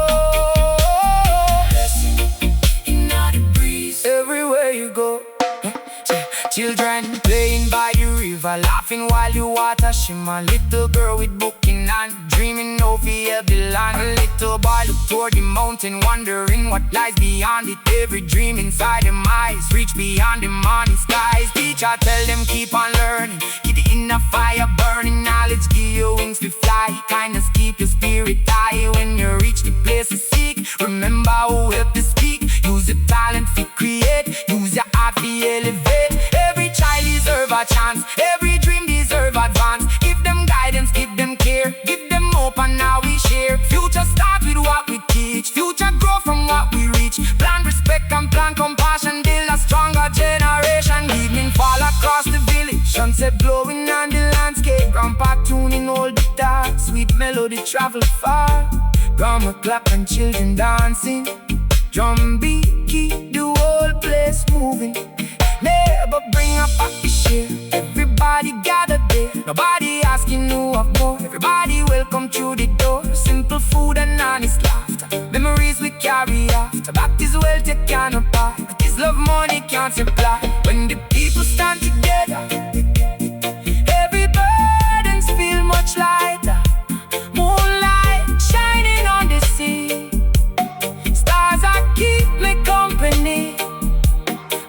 Blessing in all the breeze. Everywhere you go, children playing by the river, laughing while you water shimmer. Little girl with book in hand, dreaming of the land. A little boy look toward the mountain, wondering what lies beyond it. Every dream inside them eyes reach beyond the morning skies. Teacher tell them keep on learning, keep the inner fire burning. Knowledge give you wings to fly, kindness keep your spirit high. When you reach the place to seek, remember who helped to speak. Use your talent to create, use your art to elevate. Every child deserve a chance, every dream deserve advance. Give them guidance, give them care, give them hope and now we share. Future start with what we teach, future grow from what we reach. Plan respect and plan compassion, build a stronger generation. Evening fall across the village, sunset glowing on the landscape. Grandpa tuning all the dark, sweet melody travel far. Grandma clap and children dancing, drum beat keep the whole place moving. Neighbor bring a package share, everybody gather there. Nobody asking who have more, everybody welcome through the door. Simple food and honest laughter, memories we carry after. Back is wealth you cannot buy, but this love money can't supply. When the people stand together, every burdens feel much lighter. Moonlight shining on the sea, stars are keep me company.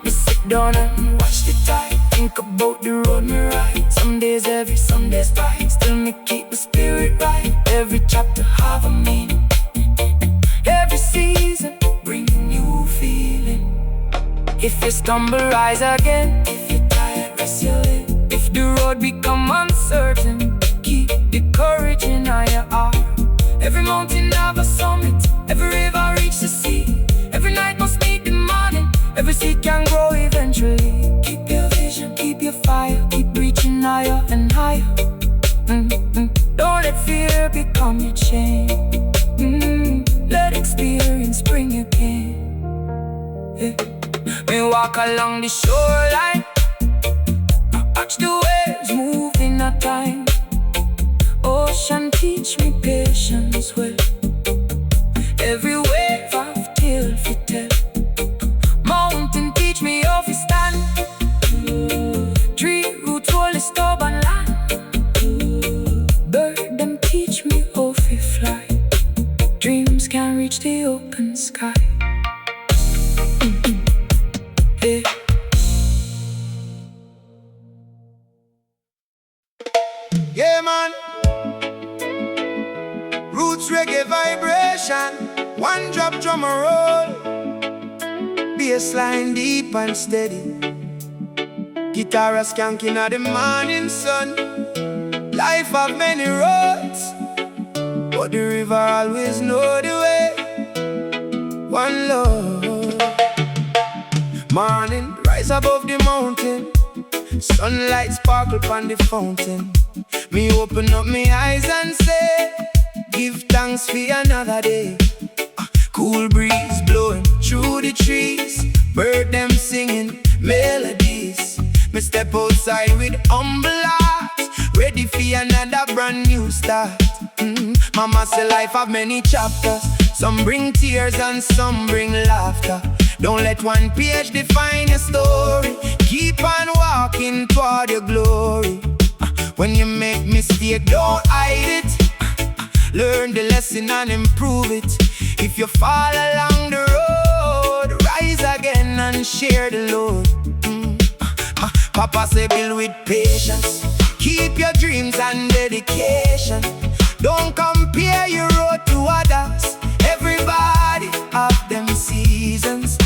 Me sit down and watch the tide, think about the road me ride. Some days heavy, some days bright, still me keep the spirit right. Every chapter have a meaning, every season bring new feeling. If you stumble, rise again. If you're tired, rest your head. If the road become uncertain, keep the courage in your heart. Every mountain have a summit, every river reach the sea. Every night must meet the morning, every seed can grow eventually. Keep your vision, keep your fire, keep reaching higher and higher. Don't let fear become your chain. Let experience bring you gain. Me walk along the shoreline, watch the waves move in a time. Ocean teach me patience well, every wave I've tale for tell. Mountain teach me how to stand, tree roots hold the stubborn land. Bird them teach me how to fly, dreams can reach the open sky. Hey. Yeah, man. Roots reggae vibration, one drop drum and roll. Bassline deep and steady, guitar a skanking at the morning sun. Life have many roads, but the river always know the way. One love. Morning, rise above the mountain, sunlight sparkle upon the fountain. Me open up my eyes and say, give thanks for another day. Cool breeze blowing through the trees, bird them singing melodies. Me step outside with humble heart, ready for another brand new start. Mama say life have many chapters, some bring tears and some bring laughter. Don't let one page define your story, keep on walking toward your glory. When you make mistake, don't hide it, learn the lesson and improve it. If you fall along the road, rise again and share the load. Papa say build with patience, keep your dreams and dedication. Don't compare your road to others, everybody have them seasons.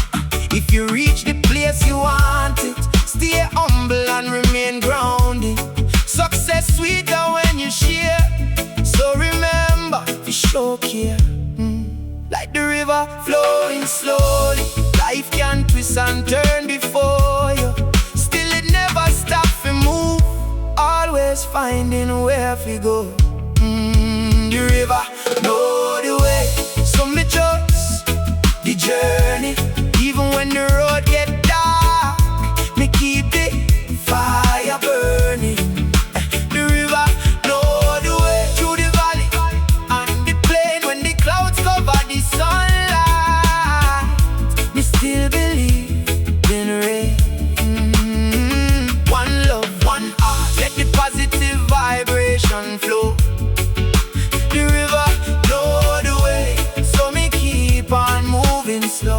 If you reach the place you want it, stay humble and remain grounded. Success sweeter when you share, so remember to show care. Like the river flowing slowly, life can twist and turn before you. Still it never stop to move, always finding where to go. The river know the way, so me trust the journey. Even when the road get dark, me keep the fire burning. The river know the way through the valley and the plain. When the clouds cover the sunlight, me still believe in rain. One love, one heart, let the positive vibration flow. The river know the way, so me keep on moving slow.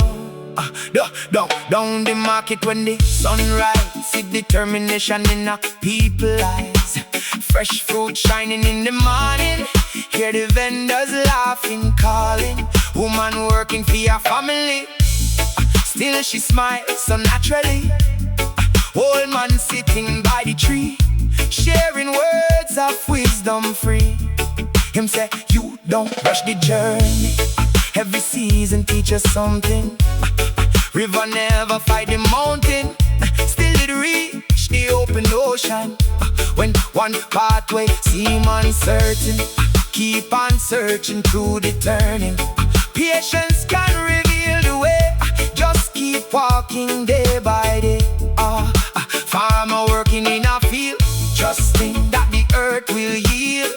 Down the market when the sun rise, see determination in a people's eyes. Fresh fruit shining in the morning, hear the vendors laughing, calling. Woman working for your family, still she smiles so naturally. Old man sitting by the tree, sharing words of wisdom free. Him say, you don't rush the journey, every season teaches something. River never fight the mountain, still it reach the open ocean. When one pathway seem uncertain, keep on searching through the turning. Patience can reveal the way, just keep walking day by day. Farmer working in a field, trusting that the earth will yield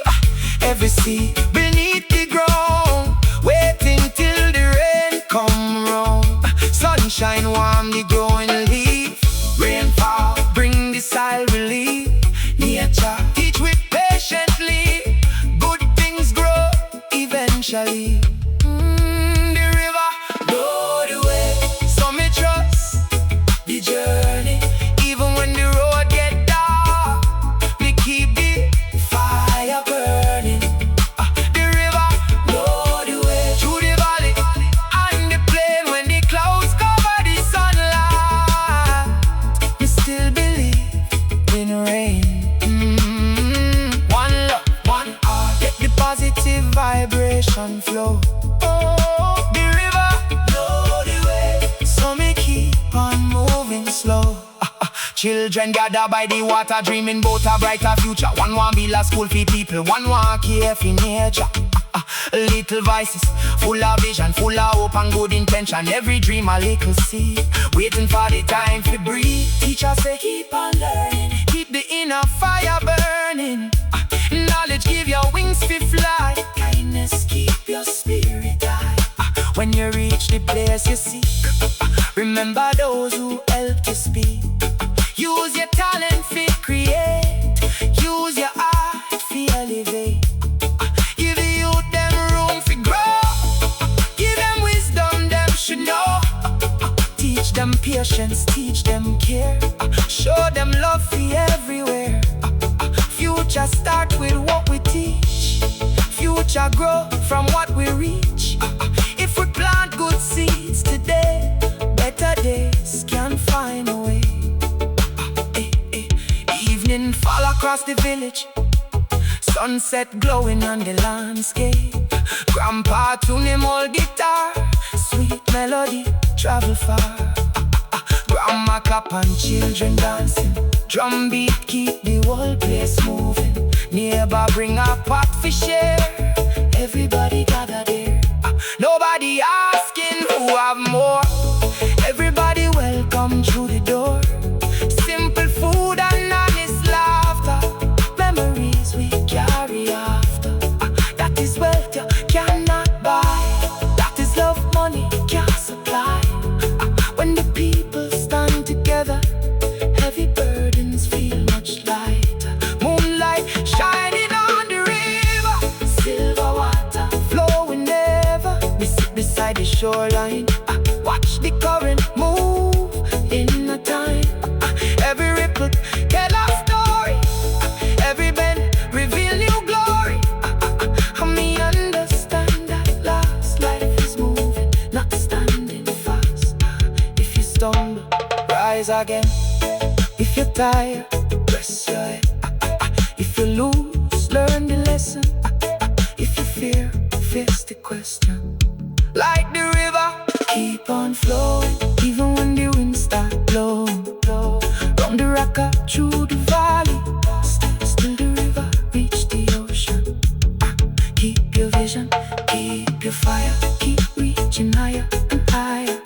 every seed beneath the ground, waiting till the rain come round. Sunshine warm the growing leaf, rainfall bring the soil relief. Nature teach we patiently, good things grow eventually. The river know the way, so me trust the journey. Even when the road get dark, me keep the fire burning. The river know the way through the valley and the plain. When the clouds cover the sunlight, me still believe in rain. One love, one heart, let the positive vibration flow. The river know the way, so me keep on moving slow. Children gather by the water, dreaming about a brighter future. One want build a school for people, one want care for nature. Little voices, full of vision, full of hope and good intention. Every dream a little seed, waiting for the time to breathe. Teacher say keep on learning, keep the inner fire burning. Knowledge give you wings to fly, kindness keep your spirit high. When you reach the place you seek, remember those who help you speak. Use your talent to create, use your art to elevate. Give the youth them room to grow, give them wisdom them should know. Teach them patience, teach them care, show them love for everywhere. Future start with what we teach, future grow from what we reach. If we plant good seeds today, better days can find a way. Evening fall across the village, sunset glowing on the landscape. Grandpa tune him old guitar, sweet melody travel far. Grandma clap and children dancing, drum beat keep the whole place moving. Neighbor bring a pot for share, everybody gather there. Nobody ask beside the shoreline. Watch the current move in a time. Every ripple tell a story. Every bend reveal new glory. Me understand that last life is moving, not standing fast. If you stumble, rise again. If you're tired, rest your head. If you lose, learn the lesson. If you fear, face the question. Like the river, keep on flowing, even when the wind start blowing. Round the rock up through the valley, still the river reach the ocean. Keep your vision, keep your fire, keep reaching higher and higher.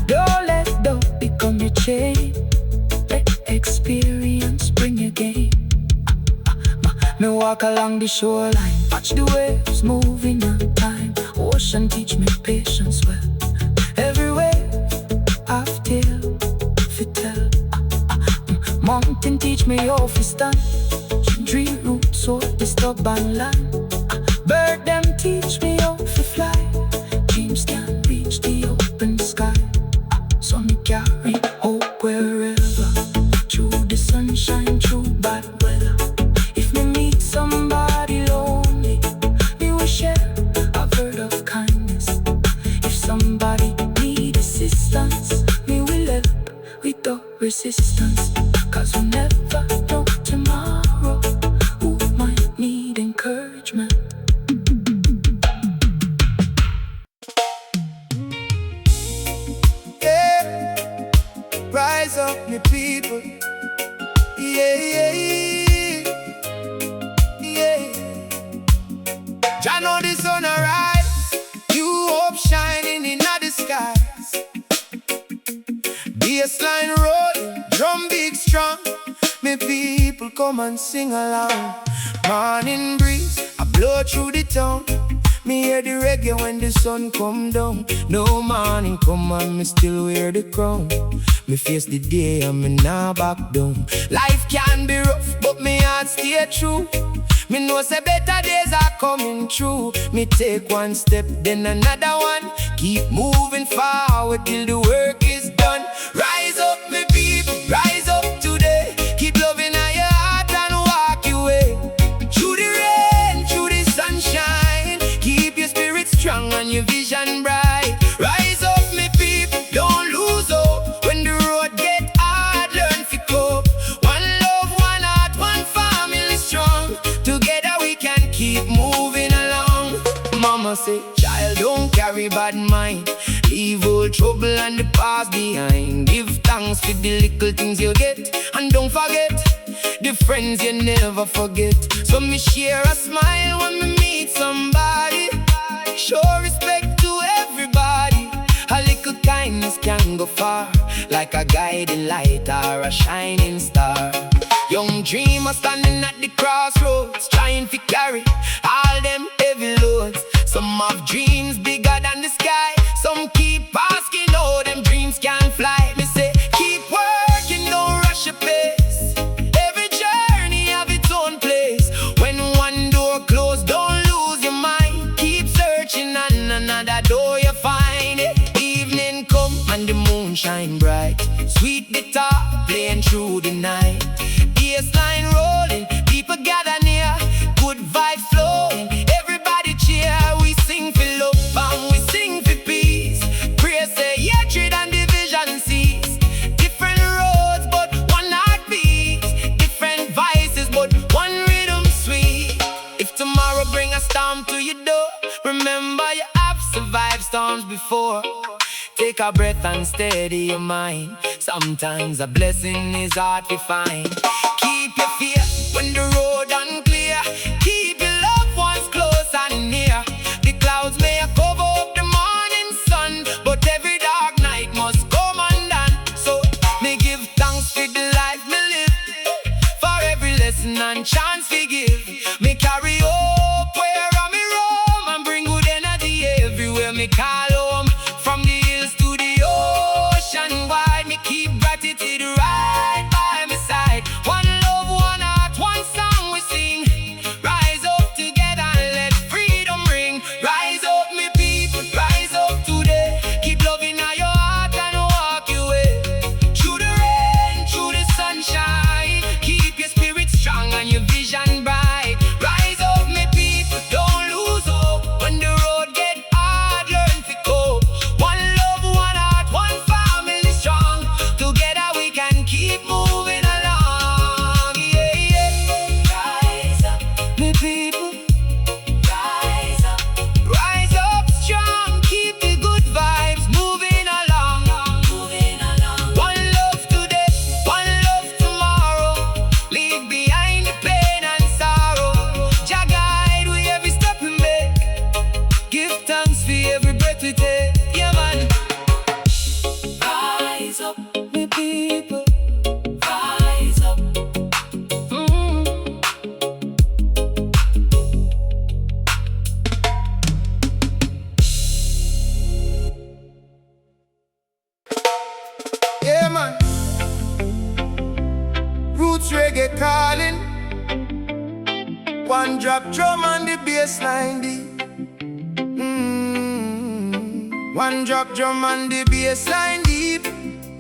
Don't let doubt become your chain. Let experience bring your game. Me walk along the shoreline, watch the waves moving on time. Ocean teach me patience well. Every wave have tale fi tell. Mountain teach me how to stand. Tree roots so the stubborn land. Bird them teach me how to fly. Dreams can reach the open sky. So me carry hope wherever. Through the sunshine, through bad weather. If me meet somebody lonely, me will share a word of kindness. If somebody need assistance, me will help without resistance. Cause we never know tomorrow who might need encouragement. Yeah, rise up, me people. Yeah, yeah, yeah. I know the sun arise, new hope shining in the skies. Bassline rolling, drum big strong. Me people come and sing along. Morning breeze, I blow through the town. Me hear the reggae when the sun come down. No morning come and me still wear the crown. Me face the day and me nah back down. Life can be rough, but me heart stay true. Me know say better days are coming true. Me take one step, then another one. Keep moving forward till the work is done. Rise up, me people, rise up today. Keep loving on your heart and walk your way. Through the rain, through the sunshine. Keep your spirit strong and your vision bright. Rise up, me people, don't lose hope. When the road get hard, learn to cope. One love, one heart, one family strong. Together we can keep moving along. Mama say, child, don't carry bad mind. Leave all trouble and the past behind. Give thanks for the little things you get. And don't forget the friends you never forget. So me share a smile when me meet somebody. Show respect to everybody. A little kindness can go far, like a guiding light or a shining star. Young dreamers standing at the crossroads, trying to carry all them heavy loads. Some have dreams bigger than the sky. Some keep asking how them dreams can fly. Me say, keep working, don't rush your pace. Every journey have its own place. When one door closed, don't lose your mind. Keep searching and another door you find it. Evening come and the moon shine bright. Sweet guitar playing through the night. Bassline rolling, people gather near. Good vibe flowing, everybody cheer. We sing for love and we sing for peace. Praise say hatred and division cease. Different roads but one heartbeat. Different vices but one rhythm sweet. If tomorrow bring a storm to your door, remember you have survived storms before. Take a breath and steady your mind. Sometimes a blessing is hard to find. Keep your fear when the road unclear. Keep your loved ones close and near. The clouds may cover up the morning sun, but every dark night must come undone. So me give thanks for the life me live, for every lesson and chance we give. Me carry hope where me roam, and bring good energy everywhere me call home. From the hills to the ocean wide, me keep gratitude right by my side. One love, one heart, one song we sing. Rise up together and let freedom ring. Rise up, me people, rise up to we take, yeah man. Rise up, me people, rise up. Yeah man, roots reggae calling. One drop drum on the bass line deep. One drop drum on the bass line deep.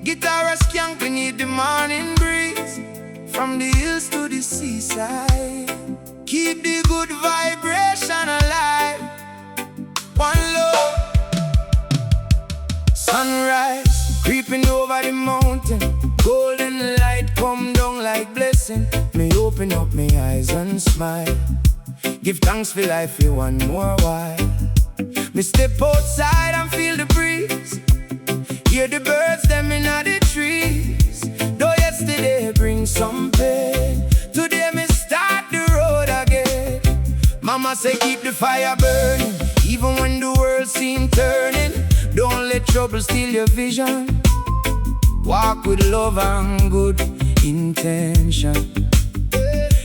Guitar a skank, we need the morning breeze. From the hills to the seaside, keep the good vibration alive. One love. Sunrise, creeping over the mountain. Golden light come down like blessing. Me open up my eyes and smile. Give thanks for life for one more while. Me step outside and feel the breeze. Hear the birds them in the trees. Though yesterday bring some pain, today me start the road again. Mama say keep the fire burning, even when the world seem turning. Don't let trouble steal your vision. Walk with love and good intention.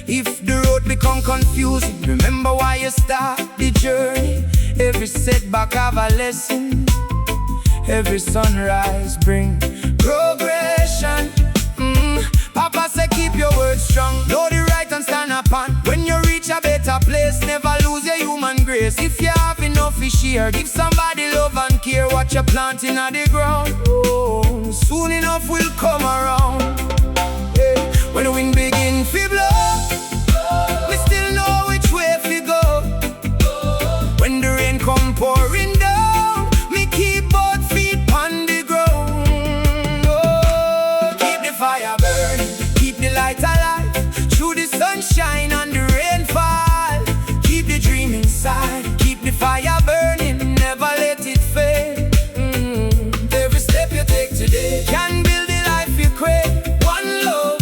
If the road become confusing, remember why you start the journey. Every setback have a lesson. Every sunrise bring progression. Papa say keep your words strong. Know the right and stand upon. When you reach a better place, never lose your human grace. If you have enough to share, give somebody love and care. What you planting on the ground, oh, soon enough will come around. Hey, when the wind begin to blow, we still know which way to go. When the rain come pouring down, me keep both feet on the ground. Oh, keep the fire burning, keep the light alive. Through the sunshine and the rainfall, keep the dream inside. Keep the fire burning, never let it fade. Every step you take today can build the life you crave. One love,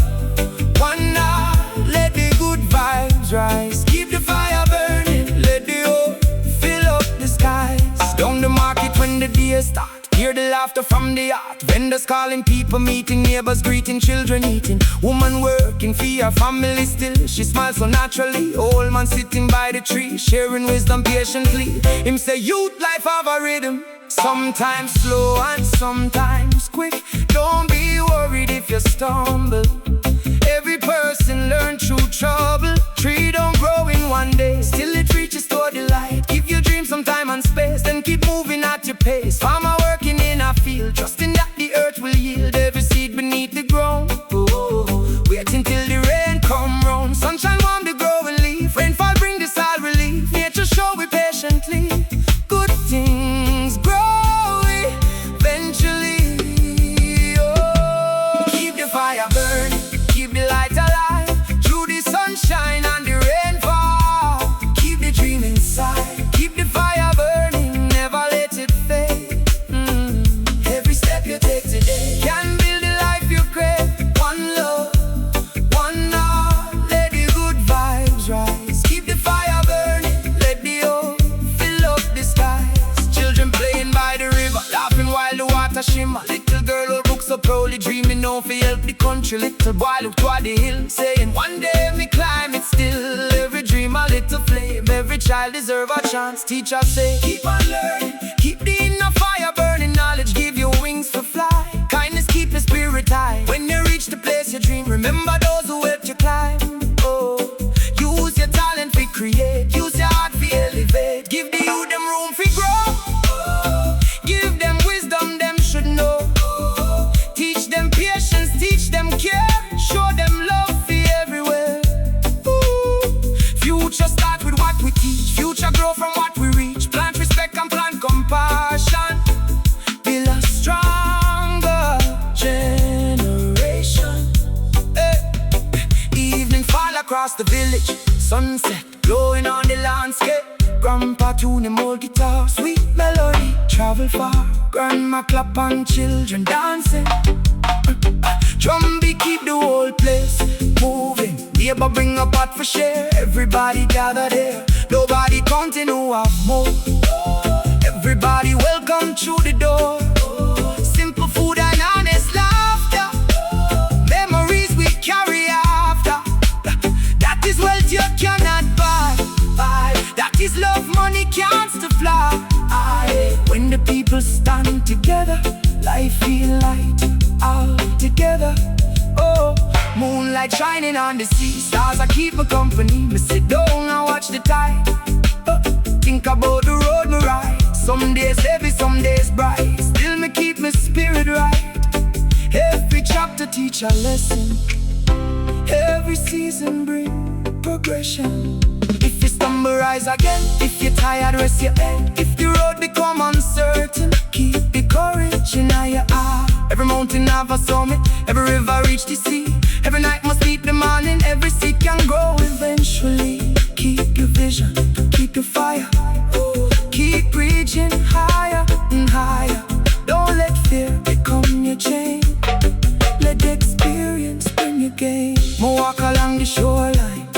one heart, let the good vibes rise. Keep the fire burning, let the hope fill up the skies. Down the market when the day start, hear the laughter from the heart. Vendors calling, people meeting, neighbors greeting, children eating. Woman working for her family still, she smiles so naturally. Old man sitting by the tree, sharing wisdom patiently. Him say youth life have a rhythm, sometimes slow and sometimes quick. Don't be worried if you stumble. Every person learn through trouble. Tree don't grow in one day, still it reaches toward the light. Give your dream some time and space, then keep moving at your pace. Farmer working in a field, trusting that the earth will yield every seed beneath the ground. Oh, wait until the rain come round. Sunshine warm the growing leaf, rainfall bring the soil relief. Nature show we patiently, good things grow eventually. Oh, keep the fire burning, keep the light alive. Through the sunshine and the rainfall, keep the dream inside. Keep the fire burning, never let it fade. Every step you take today can build the life you crave. One love, one heart, let the good vibes rise. Keep the fire burning, let the hope fill up the skies. Children playing by the river, laughing while the water shimmer. Little girl who looks so proudly, dreaming on for help the country. Little boy look toward the hill, saying one day me climb it still. Every dream a little flame, every child deserve a chance. Teacher say keep on learning, keep the inner fire burning. Knowledge give you wings to fly, kindness keep your spirit high. When you reach the place you dream, remember those who helped you climb. Oh, use your talent to create, use your heart to elevate. Give the youth them room to grow. Give them wisdom them should know. Teach them patience, teach them care. Show them love for everywhere. Ooh. Future start with what we teach, future grow from what we reach. Plant respect and plant compassion, build a stronger generation. Hey. Evening fall across the village, sunset glowing on the landscape. Grandpa tune him old guitar, sweet melody, travel far. Grandma clap and children dancing. Drum beat keep the whole place moving. Neighbor bring a pot for share, everybody gather there. Nobody counting who have more. Everybody welcome through the door. Simple food and honest laughter, memories we carry after. That is wealth you cannot buy. That is love money can't supply. When the people stand together, life feel light all together. Oh, moonlight shining on the sea, stars I keep me company. Me sit down and watch the tide. Think about the road me ride. Some days heavy, some days bright. Still me keep my spirit right. Every chapter teach a lesson. Every season bring progression. If you stumble, rise again. If you're tired, rest your head. If the road become uncertain, keep the courage in your heart. Every mountain have a summit, every river reach the sea. Every night must meet the morning, every seed can grow eventually. Keep your vision, keep your fire. Keep reaching higher and higher. Don't let fear become your chain. Let the experience bring your gain. Walk along the shoreline,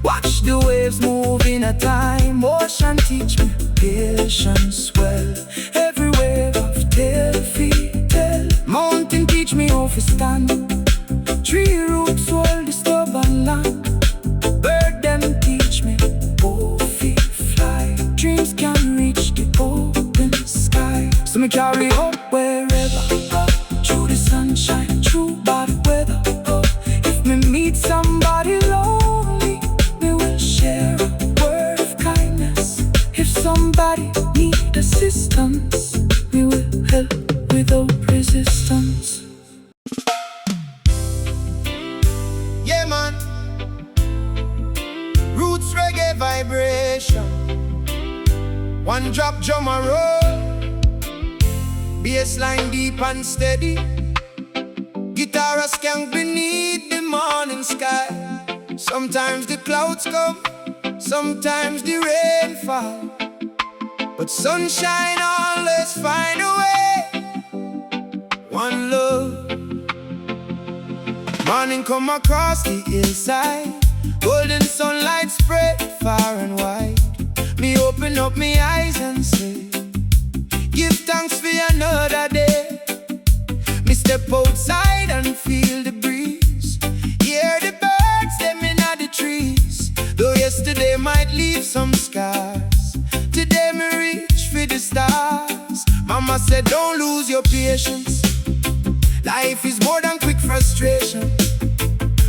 watch the waves move in a time. Ocean teach me patience well. Every wave of tail feet tell. Mountain teach me how to stand. Tree roots swirl the stubborn land. Bird them teach me how to fly. Dreams can reach the open sky. So me carry up wherever, through the sunshine, through bad weather. If me meet somebody lonely, we will share a word of kindness. If somebody need assistance, we will help without resistance. Yeah man, roots reggae vibration. One drop drum and roll, bassline deep and steady. Guitar a skank beneath the morning sky. Sometimes the clouds come, sometimes the rain fall, but sunshine always find a way. One love. Morning come across the hillside, golden sunlight spread far and wide. Me open up me eyes and say, give thanks for another day. Me step outside and feel the breeze, hear the birds them in the trees. Though yesterday might leave some scars, today me reach for the stars. Mama said don't lose your patience, life is more than quick frustration.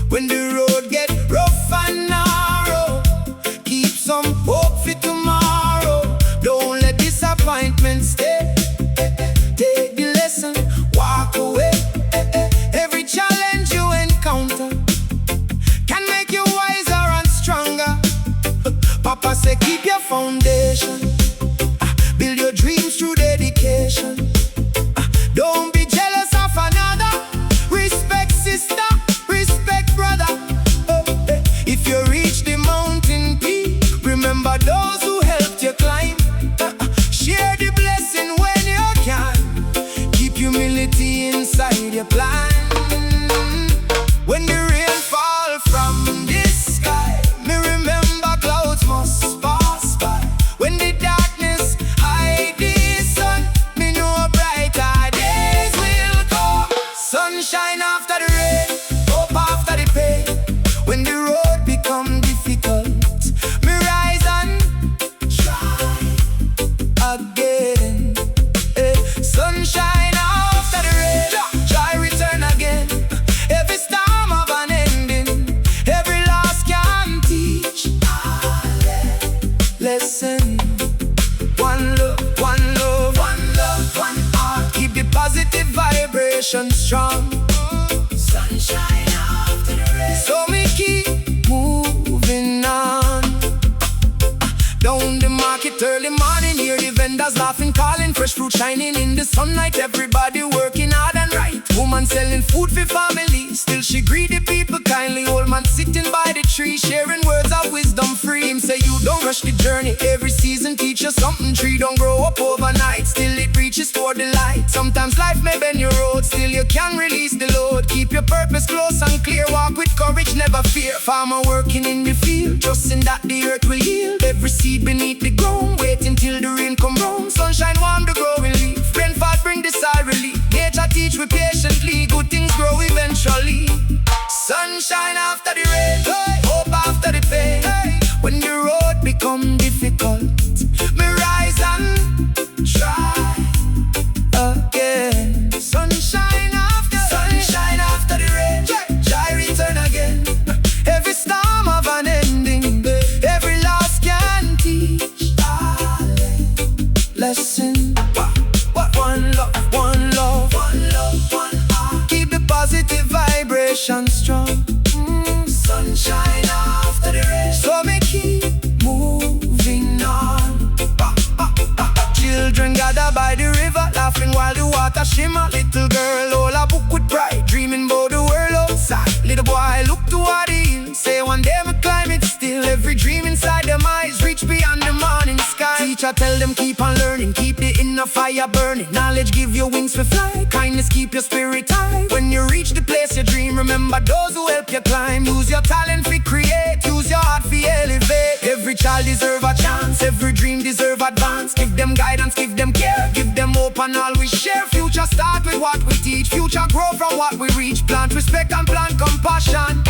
When the road get rough and narrow, keep some hope for tomorrow. Don't let disappointment stay. Take the lesson, walk away. Every challenge you encounter can make you wiser and stronger. Papa say keep your foundation, build your dreams through dedication. Don't be jealous of another, respect sister, respect brother. If you reach the mountain peak, remember those who helped you climb. Share the blessing when you can, keep humility inside your plan. When the rain fall from this sky, me remember clouds must pass by. When the darkness hide the sun, me know brighter days will come. Sunshine after the rain, hope after the pain. When the road become difficult, me rise and try again. Sunshine after the rain, try return again. Every storm have an ending, every loss can teach a lesson. One love, one love, one love, one heart. Keep the positive vibration strong. Sunshine after the rain, so me keep moving on. Down the market early morning, hear the vendors laughing, calling, fresh fruit shining in the sunlight. Everybody working hard and right. Woman selling food for family, still she greet the people kindly. Old man sitting by the tree, sharing words of wisdom free. Him say you don't rush the journey, every season teach you something. Tree don't grow up overnight, still it reaches toward the light. Sometimes life may bend your road, still you can release the load. Keep your purpose close and clear, walk with courage, never fear. Farmer working in the field, trusting that the earth will yield. Every seed beneath the ground, waiting till the rain come round. Sunshine warm the growing leaf, one love, one love, one love, one heart. Keep the positive vibration strong. Sunshine after the rain, so me keep moving on. Children gather by the river, laughing while the water shimmer. Little girl hold a book with pride, dreaming about the world outside. Little boy look toward the hill, say one day me climb it still. Every dream inside them eyes reach beyond the morning sky. Teacher tell them keep on learning, keep the inner fire burning. Knowledge give you wings to fly, kindness keep your spirit high. When you reach the place you dream, remember those who help you climb. Use your talent for create, use your heart for elevate. Every child deserve a chance, every dream deserve advance. Give them guidance, give them care, give them hope and all we share. Future start with what we teach, future grow from what we reach. Plant respect and plant compassion,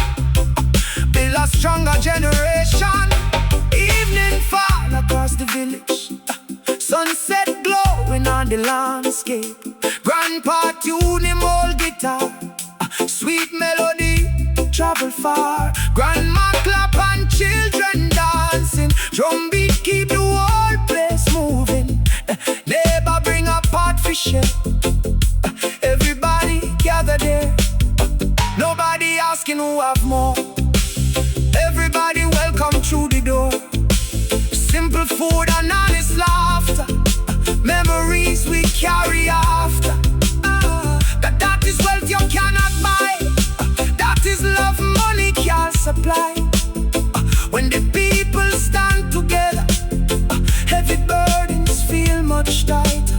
build a stronger generation. Evening fall across the village, sunset glowing on the landscape. Grandpa tune him old guitar, sweet melody travel far. Grandma clap and children dancing, drum beat keep the whole place moving. Neighbor bring a pot for share, everybody gather there. Nobody asking who have more, everybody welcome through the door. Simple food and honest laughter, memories we carry after. That is wealth you cannot buy, that is love money can't supply. When the people stand together, heavy burdens feel much lighter.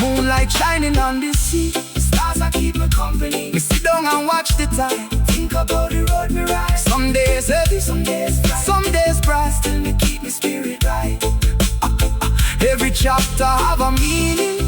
Moonlight shining on the sea, stars are keep me company. Me sit down and watch the tide, think about the road me ride. Some days heavy, some days bright, some days bright, still me keep me spirit right. Every chapter have a meaning,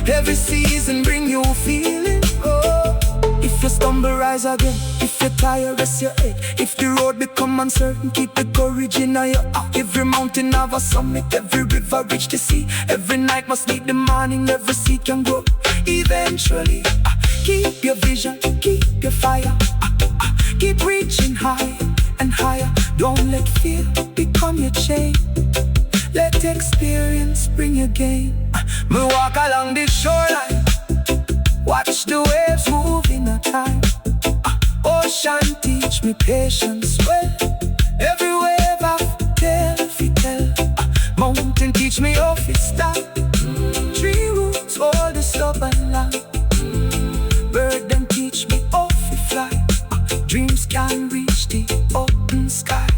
every season bring you feeling. Oh, if you stumble, rise again. If you're tired, rest your head. If the road become uncertain, keep the courage in your heart. Every mountain have a summit, every river reach the sea. Every night must meet the morning, every seed can grow eventually. Keep your vision, keep your fire, keep reaching higher and higher. Don't let fear become your chain, let experience bring you gain. Me walk along the shoreline, watch the waves move in a time. Ocean teach me patience well, every wave I've tell fi tell. Mountain teach me how fi stop, tree roots hold the stubborn land. Bird them teach me how fi fly, dreams can reach the open sky.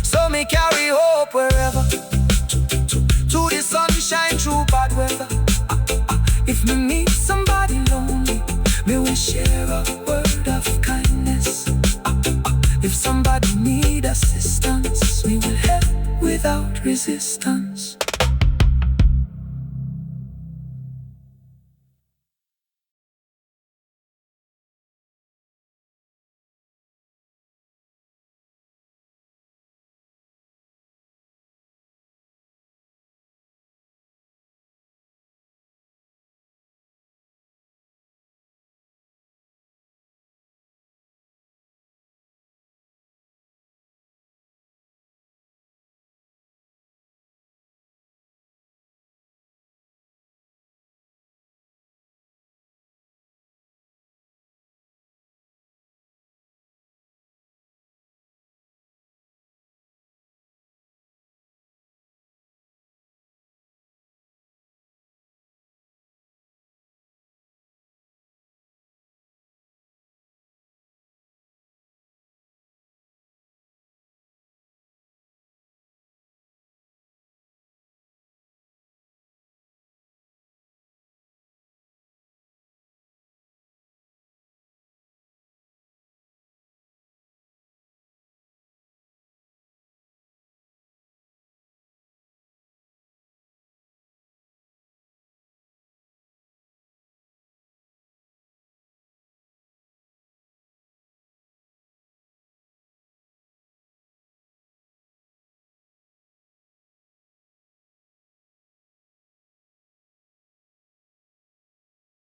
So me carry hope wherever, to the sunshine through bad weather. If me meet somebody lonely, me will share a word of kindness. If somebody need assistance, we will help without resistance.